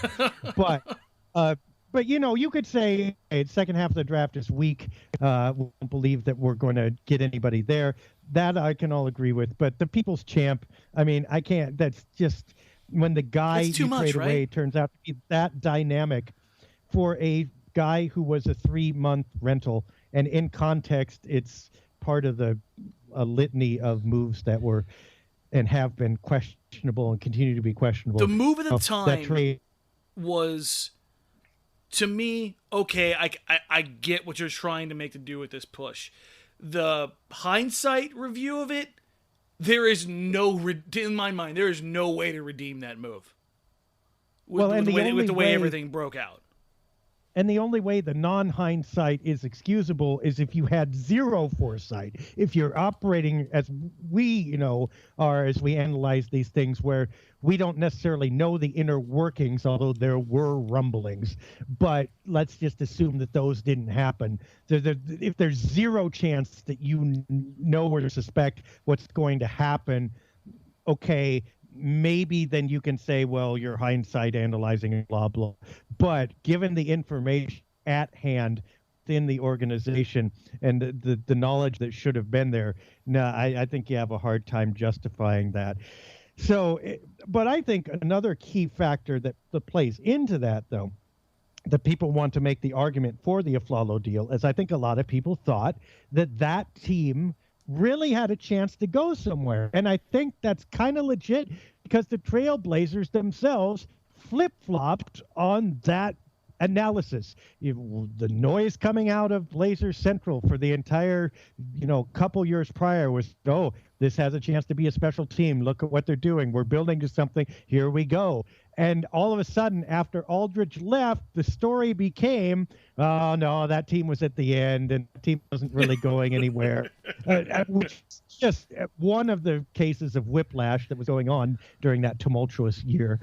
But, you could say second half of the draft is weak. We don't believe that we're going to get anybody there. That I can all agree with. But the people's champ, I mean, I can't. That's just when the guy you trade away turns out to be that dynamic for a guy who was a 3-month rental. And in context, it's part of a litany of moves that were and have been questionable and continue to be questionable. The move at the time was... To me, okay, I get what you're trying to make to do with this push. The hindsight review of it, in my mind, there is no way to redeem that move. With the way everything broke out. And the only way the non-hindsight is excusable is if you had zero foresight. If you're operating as we, are as we analyze these things, where we don't necessarily know the inner workings, although there were rumblings. But let's just assume that those didn't happen. If there's zero chance that you know or suspect what's going to happen, okay, maybe then you can say, well, you're hindsight analyzing and blah, blah. But given the information at hand within the organization and the knowledge that should have been there, I think you have a hard time justifying that. So, but I think another key factor that plays into that, though, that people want to make the argument for the Aflalo deal, is I think a lot of people thought that team really had a chance to go somewhere. And I think that's kind of legit because the Trailblazers themselves flip-flopped on that analysis. The noise coming out of Blazers Central for the entire, couple years prior was, this has a chance to be a special team. Look at what they're doing. We're building to something. Here we go. And all of a sudden, after Aldridge left, the story became, oh, no, that team was at the end and the team wasn't really going anywhere, which is just one of the cases of whiplash that was going on during that tumultuous year.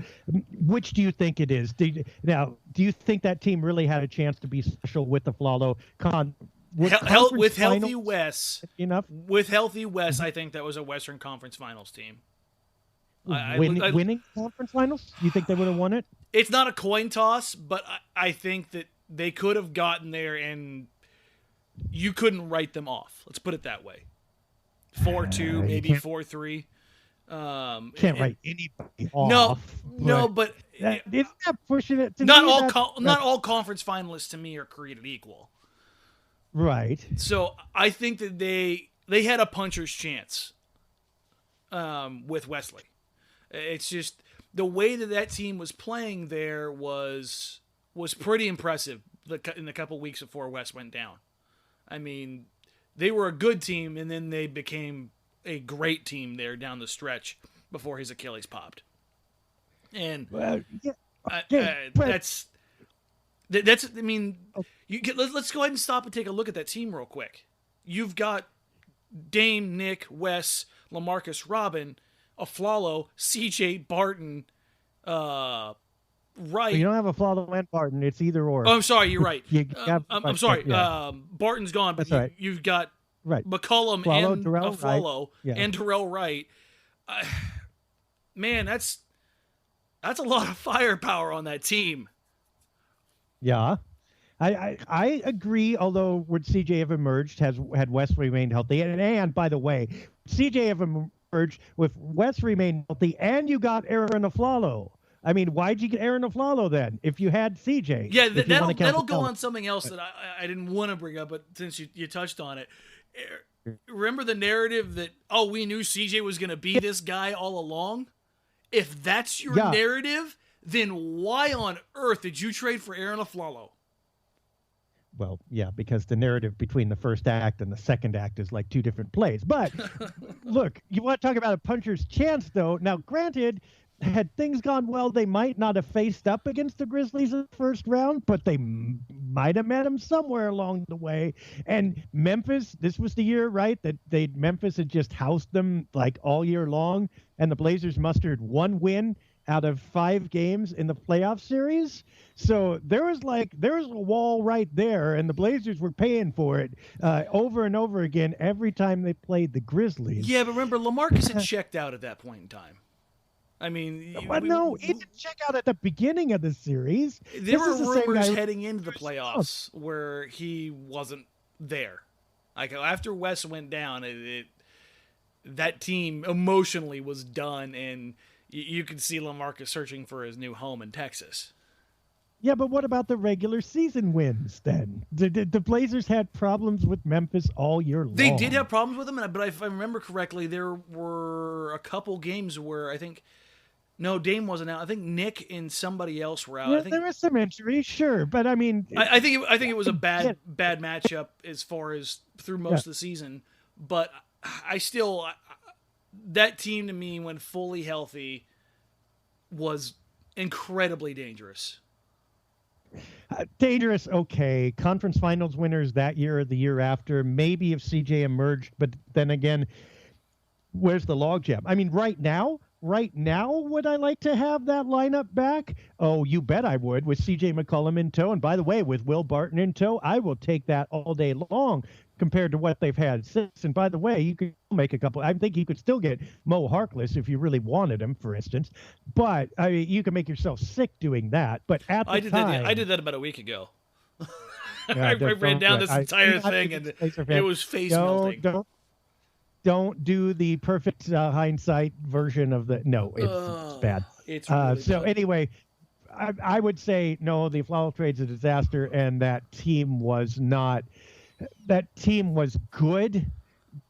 Which do you think it is? Do you think that team really had a chance to be special with the Flalo with healthy Wes? Enough? With healthy Wes, I think that was a Western Conference Finals team. Winning conference finals? You think they would have won it? It's not a coin toss, but I think that they could have gotten there and you couldn't write them off. Let's put it that way. 4-2, maybe 4-3. Can't write anybody off. No, but isn't that pushing it? Not all conference finalists to me are created equal. Right. So I think that they had a puncher's chance with Wesley. It's just the way that team was playing there was pretty impressive in the couple weeks before Wes went down. I mean, they were a good team, and then they became a great team there down the stretch before his Achilles popped. And that's. I mean, let's go ahead and stop and take a look at that team real quick. You've got Dame, Nick, Wes, LaMarcus, Robin, Aflalo, CJ, Barton, Wright. Well, you don't have Aflalo and Barton. It's either or. Oh, I'm sorry. You're right. I'm sorry. Yeah. Barton's gone, but right. You've got McCollum Aflalo, and Darrell Aflalo Wright. and Darrell Wright. Man, that's a lot of firepower on that team. Yeah. I agree, although would CJ have emerged had Wes remained healthy? And by the way, CJ have emerged with Wes remained healthy, and you got Aaron Aflalo. I mean, why'd you get Aaron Aflalo then if you had CJ? Yeah, that'll go on something else that I didn't want to bring up, but since you touched on it. Remember the narrative that, we knew CJ was going to be this guy all along? If that's your narrative, then why on earth did you trade for Aaron Aflalo? Well, yeah, because the narrative between the first act and the second act is like two different plays. But look, you want to talk about a puncher's chance, though. Now, granted, had things gone well, they might not have faced up against the Grizzlies in the first round, but they might have met them somewhere along the way. And Memphis, this was the year, right, that Memphis had just housed them like all year long, and the Blazers mustered one win out of 5 games in the playoff series. So there was a wall right there, and the Blazers were paying for it over and over again every time they played the Grizzlies. Yeah, but remember, LaMarcus had checked out at that point in time. I mean, he didn't check out at the beginning of the series. There were rumors heading into the playoffs where he wasn't there. Like after Wes went down, that team emotionally was done, and you could see LaMarcus searching for his new home in Texas. Yeah, but what about the regular season wins then? The Blazers had problems with Memphis all year long. They did have problems with them, but if I remember correctly, there were a couple games where I think Dame wasn't out. I think Nick and somebody else were out. Yeah, I think there was some injuries, sure, but I mean, I think it was a bad matchup as far as through most of the season. But that team to me, when fully healthy, was incredibly dangerous. Dangerous, okay. Conference finals winners that year or the year after. Maybe if CJ emerged, but then again, where's the logjam? I mean, right now, would I like to have that lineup back? Oh, you bet I would, with CJ McCollum in tow. And by the way, with Will Barton in tow, I will take that all day long compared to what they've had since. And by the way, you could make a couple. I think you could still get Mo Harkless if you really wanted him, for instance. But I mean, you can make yourself sick doing that. But at the time, I did that about a week ago. I ran down this entire thing, and it was face melting. Don't do the perfect hindsight version of the. No, it's bad. It's really so bad. Anyway, I would say no. The Aflalo trade's a disaster, and that team was not. That team was good.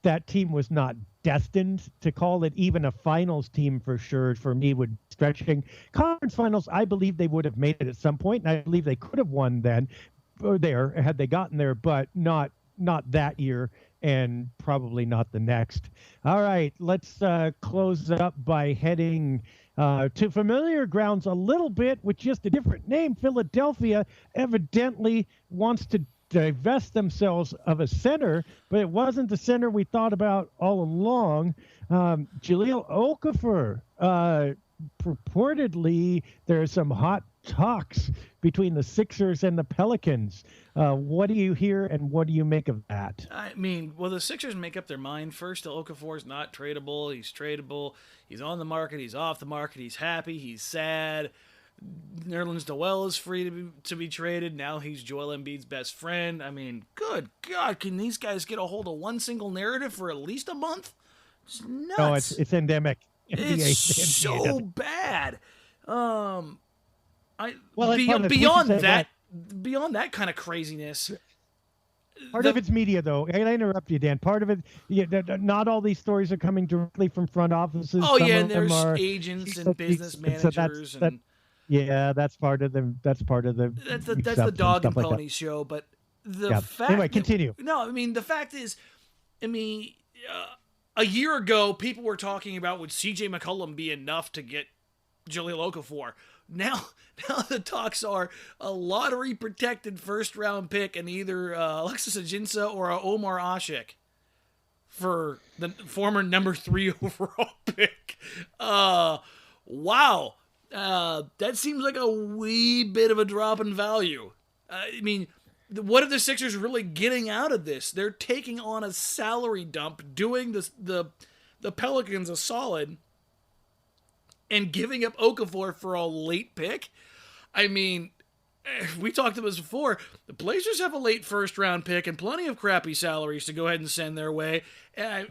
That team was not destined to call it even a finals team for sure. For me, would stretching conference finals. I believe they would have made it at some point, and I believe they could have won then, or there had they gotten there, but not that year, and probably not the next. All right, let's close up by heading to familiar grounds a little bit with just a different name. Philadelphia evidently wants to divest themselves of a center, but it wasn't the center we thought about all along. Jahlil Okafor, purportedly there's some hot talks between the Sixers and the Pelicans. What do you hear and what do you make of that? I mean, well, the Sixers make up their mind first. Okafor's not tradable. He's tradable. He's on the market. He's off the market. He's happy. He's sad. Nerlens Noel is free to be traded. Now he's Joel Embiid's best friend. I mean, good God, can these guys get a hold of one single narrative for at least a month? It's nuts. No, it's endemic. It's so bad. Beyond that kind of craziness. Part of it's media, though. I interrupt you, Dan. Part of it, not all these stories are coming directly from front offices. Oh, Some yeah, of them there's are agents and business managers. That's part of the. That's the dog and pony show. But fact. Anyway, continue. No, I mean the fact is, a year ago people were talking about would C.J. McCollum be enough to get Jahlil Okafor. Now the talks are a lottery-protected first-round pick and either Alexis Ajinça or Omar Ashik for the former number 3 overall pick. Wow. That seems like a wee bit of a drop in value. What are the Sixers really getting out of this? They're taking on a salary dump, doing the Pelicans a solid, and giving up Okafor for a late pick? I mean, we talked about this before. The Blazers have a late first-round pick and plenty of crappy salaries to go ahead and send their way. And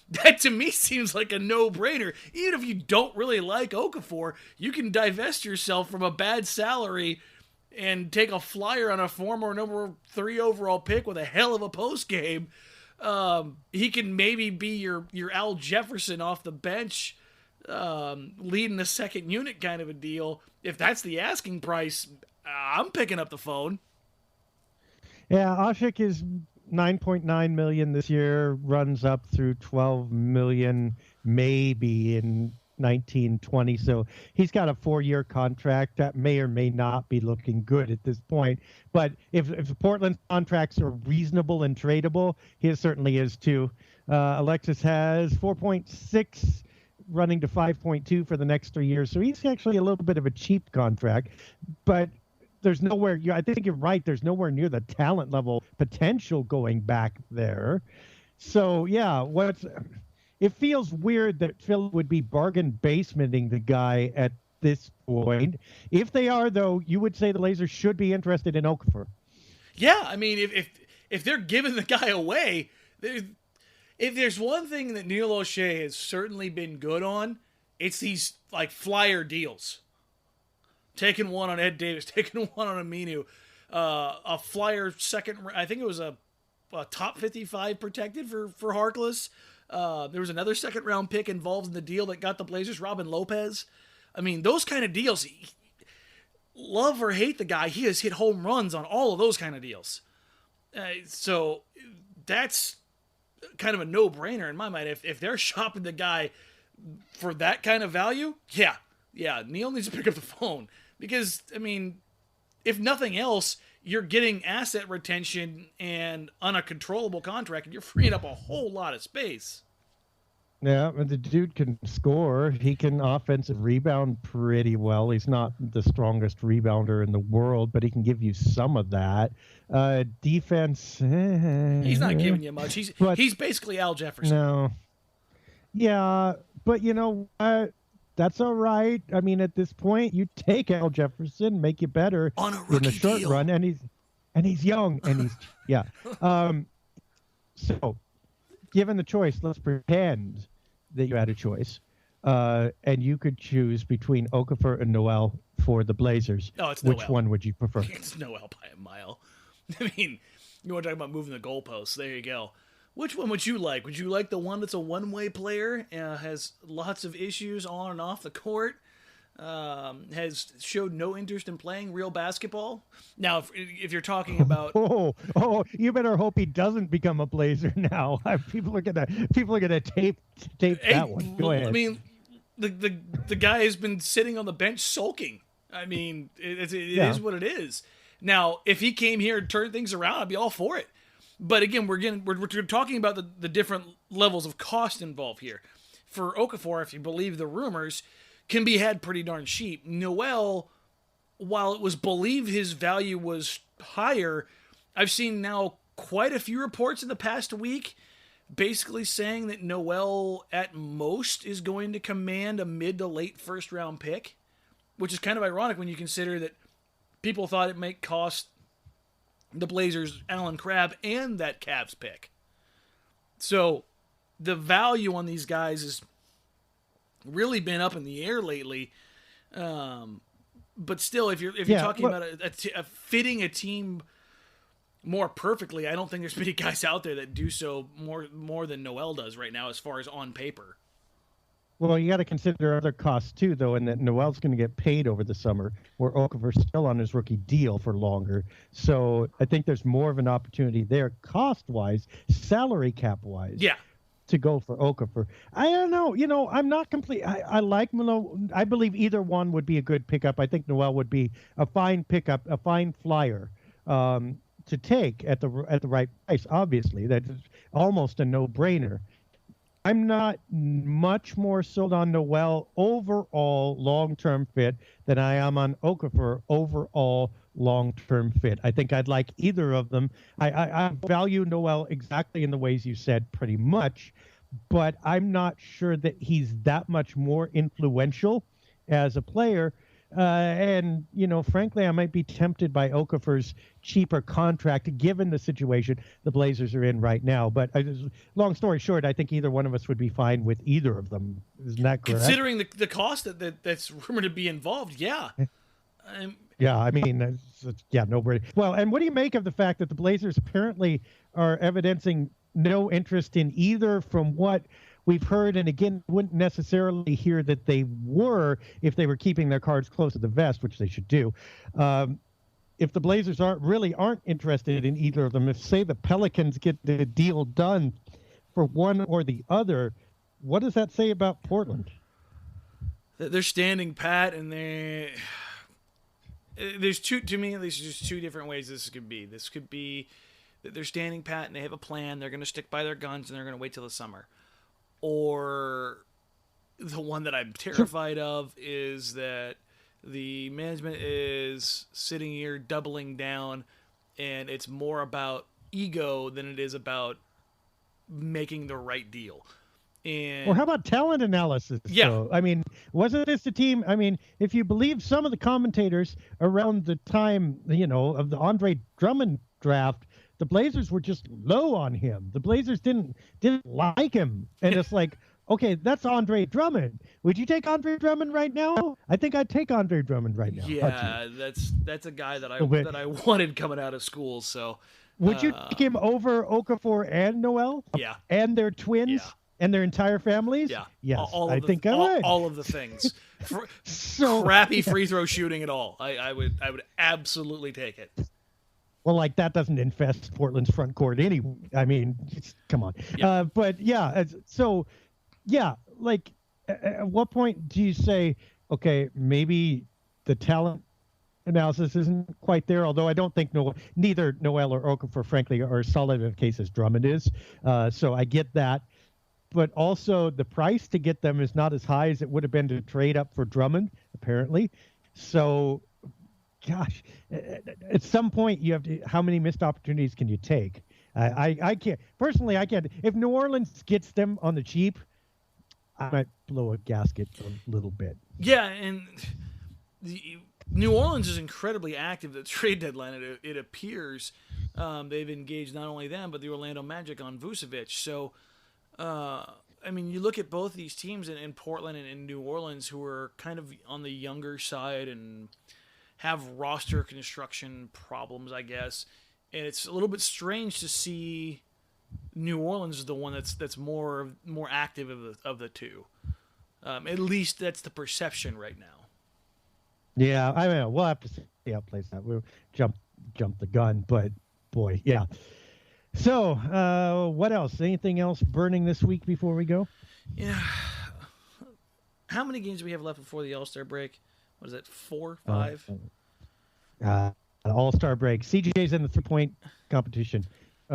that to me seems like a no-brainer. Even if you don't really like Okafor, you can divest yourself from a bad salary and take a flyer on a former number 3 overall pick with a hell of a post game. He can maybe be your Al Jefferson off the bench, leading the second unit kind of a deal. If that's the asking price, I'm picking up the phone. Yeah, Ashik is $9.9 million this year, runs up through $12 million maybe in 1920. So he's got a 4-year contract that may or may not be looking good at this point. But if Portland's contracts are reasonable and tradable, his certainly is too. Alexis has 4.6 running to 5.2 for the next 3 years. So he's actually a little bit of a cheap contract, but there's nowhere, I think you're right, there's nowhere near the talent level potential going back there. So yeah, it feels weird that Phil would be bargain basementing the guy at this point. If they are, though, you would say the Blazers should be interested in Okafor. Yeah, I mean, if they're giving the guy away, if there's one thing that Neil O'Shea has certainly been good on, it's these like flyer deals. Taking one on Ed Davis, taking one on Aminu, a flyer second. I think it was a top 55 protected for Harkless. There was another second round pick involved in the deal that got the Blazers, Robin Lopez. I mean, those kind of deals, love or hate the guy, he has hit home runs on all of those kind of deals. So that's kind of a no-brainer in my mind. If they're shopping the guy for that kind of value, yeah, Neil needs to pick up the phone. Because, I mean, if nothing else, you're getting asset retention and on a controllable contract, and you're freeing up a whole lot of space. Yeah, but the dude can score. He can offensive rebound pretty well. He's not the strongest rebounder in the world, but he can give you some of that. Defense. He's not giving you much. He's basically Al Jefferson. No. Yeah, but you know what? That's all right. I mean, at this point, you take Al Jefferson, make you better on a rookie in the short deal. run, and he's young, and he's yeah. So, given the choice, let's pretend that you had a choice, and you could choose between Okafor and Noel for the Blazers. No, it's Which Noel. one would you prefer? It's Noel by a mile. I mean, you want to talk about moving the goalposts? There you go. Which one would you like? Would you like the one that's a one-way player, has lots of issues on and off the court, has showed no interest in playing real basketball? Now, if you're talking about you better hope he doesn't become a Blazer now. People are gonna tape that one. Go ahead. I mean, the guy has been sitting on the bench sulking. I mean, it is what it is. Now, if he came here and turned things around, I'd be all for it. But again, we're talking about the different levels of cost involved here. For Okafor, if you believe the rumors, can be had pretty darn cheap. Noel, while it was believed his value was higher, I've seen now quite a few reports in the past week basically saying that Noel at most is going to command a mid to late first round pick, which is kind of ironic when you consider that people thought it might cost the Blazers Allen Crabbe and that Cavs pick. So the value on these guys has really been up in the air lately. But still, if you're talking about a fitting a team more perfectly, I don't think there's many guys out there that do so more than Noel does right now as far as on paper. Well, you got to consider other costs too, though, and that Noel's going to get paid over the summer, where Okafor's still on his rookie deal for longer. So I think there's more of an opportunity there, cost-wise, salary cap-wise. Yeah. To go for Okafor. I don't know. I'm not complete. I like Noel. I believe either one would be a good pickup. I think Noel would be a fine pickup, a fine flyer to take at the right price. Obviously, that's almost a no-brainer. I'm not much more sold on Noel overall long-term fit than I am on Okafor overall long-term fit. I think I'd like either of them. I value Noel exactly in the ways you said pretty much, but I'm not sure that he's that much more influential as a player. And, frankly, I might be tempted by Okafor's cheaper contract, given the situation the Blazers are in right now. But long story short, I think either one of us would be fine with either of them. Isn't that correct? Considering the cost that's rumored to be involved, yeah. Yeah, I mean, no brainer. Well, and what do you make of the fact that the Blazers apparently are evidencing no interest in either from what we've heard, and again, wouldn't necessarily hear that they were if they were keeping their cards close to the vest, which they should do. If the Blazers aren't interested in either of them, if, say, the Pelicans get the deal done for one or the other, what does that say about Portland? They're standing pat, and there's two, to me at least, there's two different ways this could be. This could be that they're standing pat and they have a plan, they're going to stick by their guns, and they're going to wait till the summer. Or the one that I'm terrified of is that the management is sitting here doubling down, and it's more about ego than it is about making the right deal. And, or how about talent analysis? Yeah. Though? I mean, wasn't this the team? I mean, if you believe some of the commentators around the time, of the Andre Drummond draft, the Blazers were just low on him. The Blazers didn't like him. And it's like, okay, that's Andre Drummond. Would you take Andre Drummond right now? I think I'd take Andre Drummond right now. Yeah, that's a guy that I wanted coming out of school. So would you take him over Okafor and Noel? Yeah. And their twins? Yeah. And their entire families? Yeah. Yes, I would. All of the things. Crappy free throw shooting at all. I would absolutely take it. Well, that doesn't infest Portland's front court anyway. I mean, come on. Yeah. But yeah, at what point do you say, okay, maybe the talent analysis isn't quite there, although I don't think neither Noel or Okafor, frankly, are as solid in a case as Drummond is. So I get that. But also the price to get them is not as high as it would have been to trade up for Drummond, apparently. So, gosh, at some point you have to, how many missed opportunities can you take? I can't. Personally, I can't. If New Orleans gets them on the cheap, I might blow a gasket a little bit. Yeah, and New Orleans is incredibly active at the trade deadline. It appears they've engaged not only them, but the Orlando Magic on Vucevic. So, I mean, you look at both these teams in Portland and in New Orleans who are kind of on the younger side and have roster construction problems, I guess. And it's a little bit strange to see New Orleans is the one that's more active of the two. At least that's the perception right now. Yeah, I mean, we'll have to see how it plays out. We'll jump the gun, but boy, yeah. So, what else? Anything else burning this week before we go? Yeah. How many games do we have left before the All-Star break? What is it, 4, 5? All-Star break. CJ's in the 3-point competition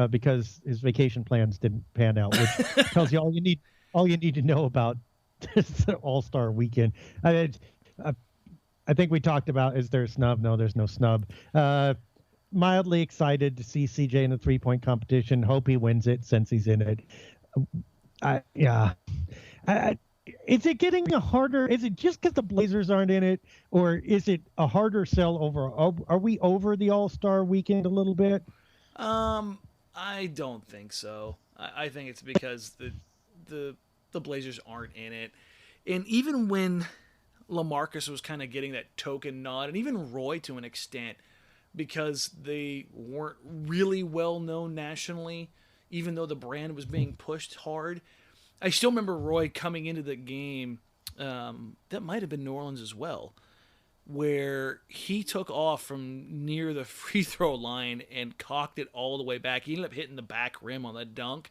because his vacation plans didn't pan out, which tells you all you need to know about this All-Star weekend. I think we talked about, is there a snub? No, there's no snub. Mildly excited to see CJ in the 3-point competition. Hope he wins it since he's in it. Is it getting a harder? Is it just because the Blazers aren't in it, or is it a harder sell over? Are we over the All-Star weekend a little bit? I don't think so. I think it's because the Blazers aren't in it, and even when LaMarcus was kind of getting that token nod, and even Roy to an extent, because they weren't really well known nationally, even though the brand was being pushed hard. I still remember Roy coming into the game, that might have been New Orleans as well, where he took off from near the free throw line and cocked it all the way back. He ended up hitting the back rim on that dunk.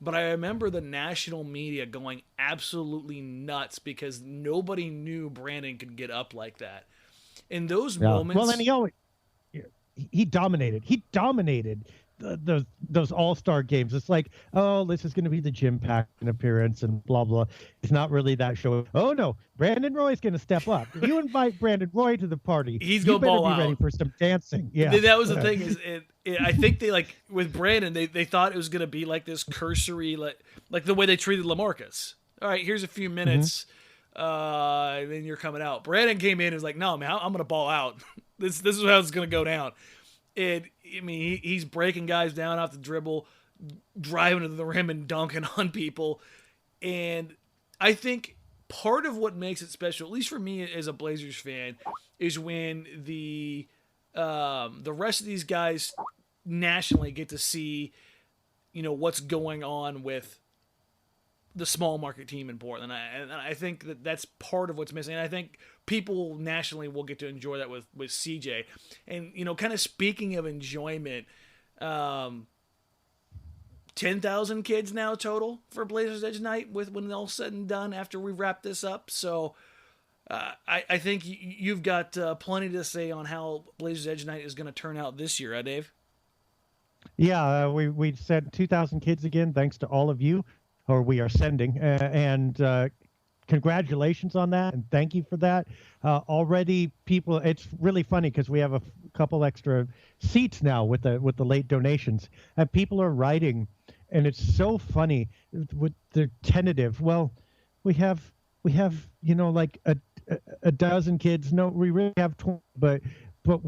But I remember the national media going absolutely nuts because nobody knew Brandon could get up like that. In those moments... Well, and he dominated. He dominated those All-Star games. It's like, oh, this is going to be the Jim Paxson appearance and blah, blah. It's not really that show. Oh, no, Brandon Roy's going to step up. If you invite Brandon Roy to the party, he's going to ball out. Be ready for some dancing. Yeah, that was the thing. Is I think they, like, with Brandon, they thought it was going to be like this cursory, like the way they treated LaMarcus. All right, here's a few minutes, and then you're coming out. Brandon came in and was like, no, man, I'm going to ball out. This is how it's going to go down. He's breaking guys down off the dribble, driving to the rim and dunking on people. And I think part of what makes it special, at least for me as a Blazers fan, is when the rest of these guys nationally get to see, what's going on with the small market team in Portland. And I think that's part of what's missing. And I think people nationally will get to enjoy that with CJ. And, kind of speaking of enjoyment, 10,000 kids now total for Blazers Edge Night when it's all said and done after we wrap this up. So I think you've got plenty to say on how Blazers Edge Night is going to turn out this year, Dave? Yeah, we said 2,000 kids again, thanks to all of you. Or we are sending, and congratulations on that, and thank you for that. Already, people, it's really funny because we have a couple extra seats now with the late donations, and people are writing, and it's so funny with the tentative. Well, we have like a dozen kids. No, we really have 20, but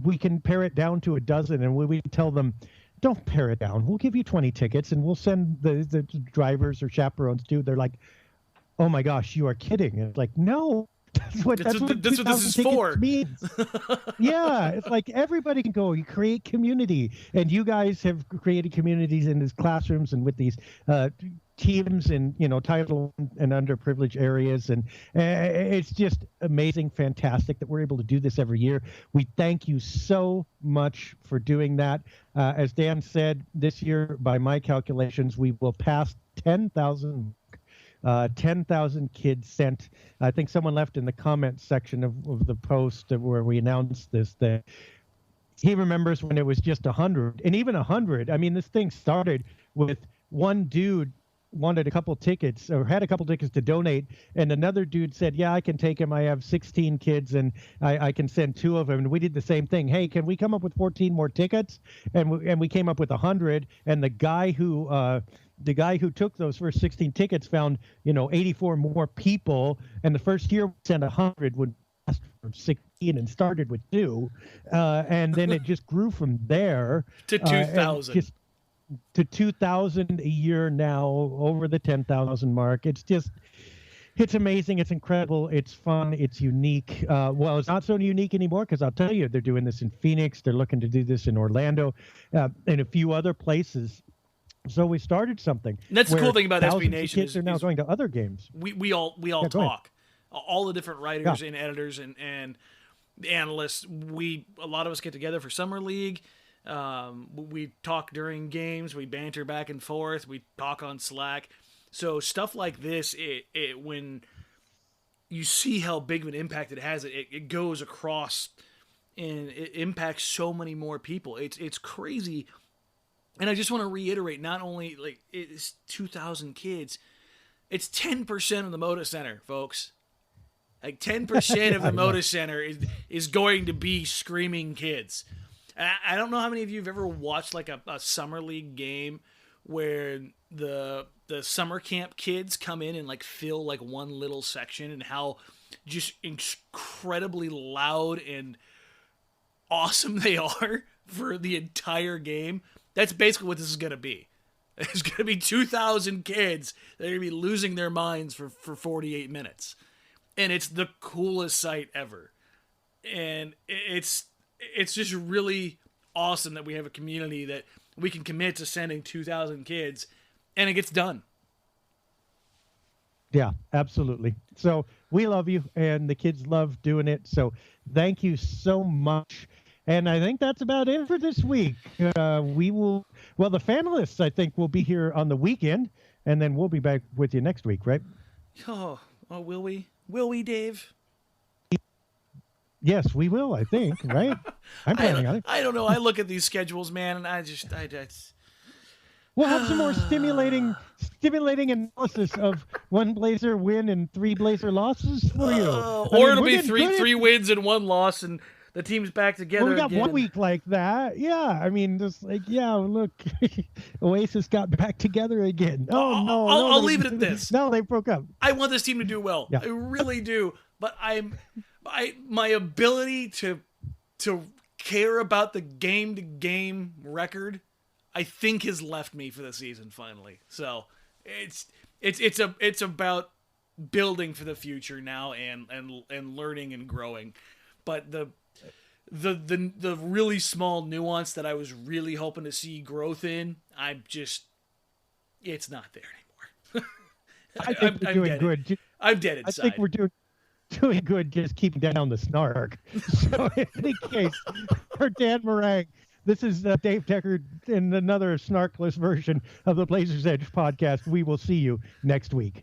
we can pare it down to a dozen, and we tell them, don't pare it down. We'll give you 20 tickets, and we'll send the drivers or chaperones too. They're like, oh my gosh, you are kidding. And it's like, no, that's what this is for. Means. Yeah, it's like everybody can go. You create community, and you guys have created communities in these classrooms and with these teams in title and underprivileged areas, and it's just amazing, fantastic that we're able to do this every year. We thank you so much for doing that. As Dan said, this year, by my calculations, we will pass 10,000 kids sent. I think someone left in the comments section of the post where we announced this that he remembers when it was just 100, and even 100. I mean, this thing started with one dude wanted a couple tickets or had a couple tickets to donate, and another dude said, yeah, I can take him. I have 16 kids and I can send 2 of them. And we did the same thing. Hey, can we come up with 14 more tickets? And we came up with 100. And the guy who took those first 16 tickets found 84 more people, and the first year we sent 100 would ask for 16 and started with 2, and then it just grew from there to 2,000. To 2,000 a year now, over the 10,000 mark. It's amazing. It's incredible. It's fun. It's unique. Well, it's not so unique anymore because I'll tell you, they're doing this in Phoenix. They're looking to do this in Orlando and a few other places. So we started something. And that's the where cool thing about SB thousands of Nation kids are now going to other games. We all go ahead. talk. All the different writers and editors and analysts. A lot of us get together for summer league. We talk during games. We banter back and forth. We talk on Slack. So stuff like this, when you see how big of an impact it has, it goes across and it impacts so many more people. It's crazy. And I just want to reiterate, not only like it's 2,000 kids, it's 10% of the Moda Center, folks. Like 10% of the Moda Center is going to be screaming kids. I don't know how many of you have ever watched like a summer league game where the summer camp kids come in and like fill like one little section, and how just incredibly loud and awesome they are for the entire game. That's basically what this is going to be. It's going to be 2,000 kids that are going to be losing their minds for 48 minutes. And it's the coolest sight ever. And it's just really awesome that we have a community that we can commit to sending 2,000 kids, and it gets done. Yeah, absolutely. So we love you, and the kids love doing it. So thank you so much. And I think that's about it for this week. The finalists, I think, will be here on the weekend, and then we'll be back with you next week, right? Oh, will we? Will we, Dave? Yes, we will, I think, right? I'm planning on it. I don't know. I look at these schedules, man, and I we'll have some more stimulating analysis of one Blazer win and 3 Blazer losses for you. Or it'll be three wins and 1 loss, and the team's back together. Well, we got again. 1 week like that. Yeah, I mean, just like, look, Oasis got back together again. Oh, no. I'll leave it at this. No, they broke up. I want this team to do well. Yeah. I really do. But my ability to care about the game-to-game record, I think, has left me for the season finally. So it's about building for the future now and learning and growing. But the really small nuance that I was really hoping to see growth in, it's not there anymore. I think we're doing good. I'm dead inside. I think we're doing good, just keeping down the snark. So in any case, for Dan Marang, this is Dave Deckard in another snarkless version of the Blazers Edge podcast. We will see you next week.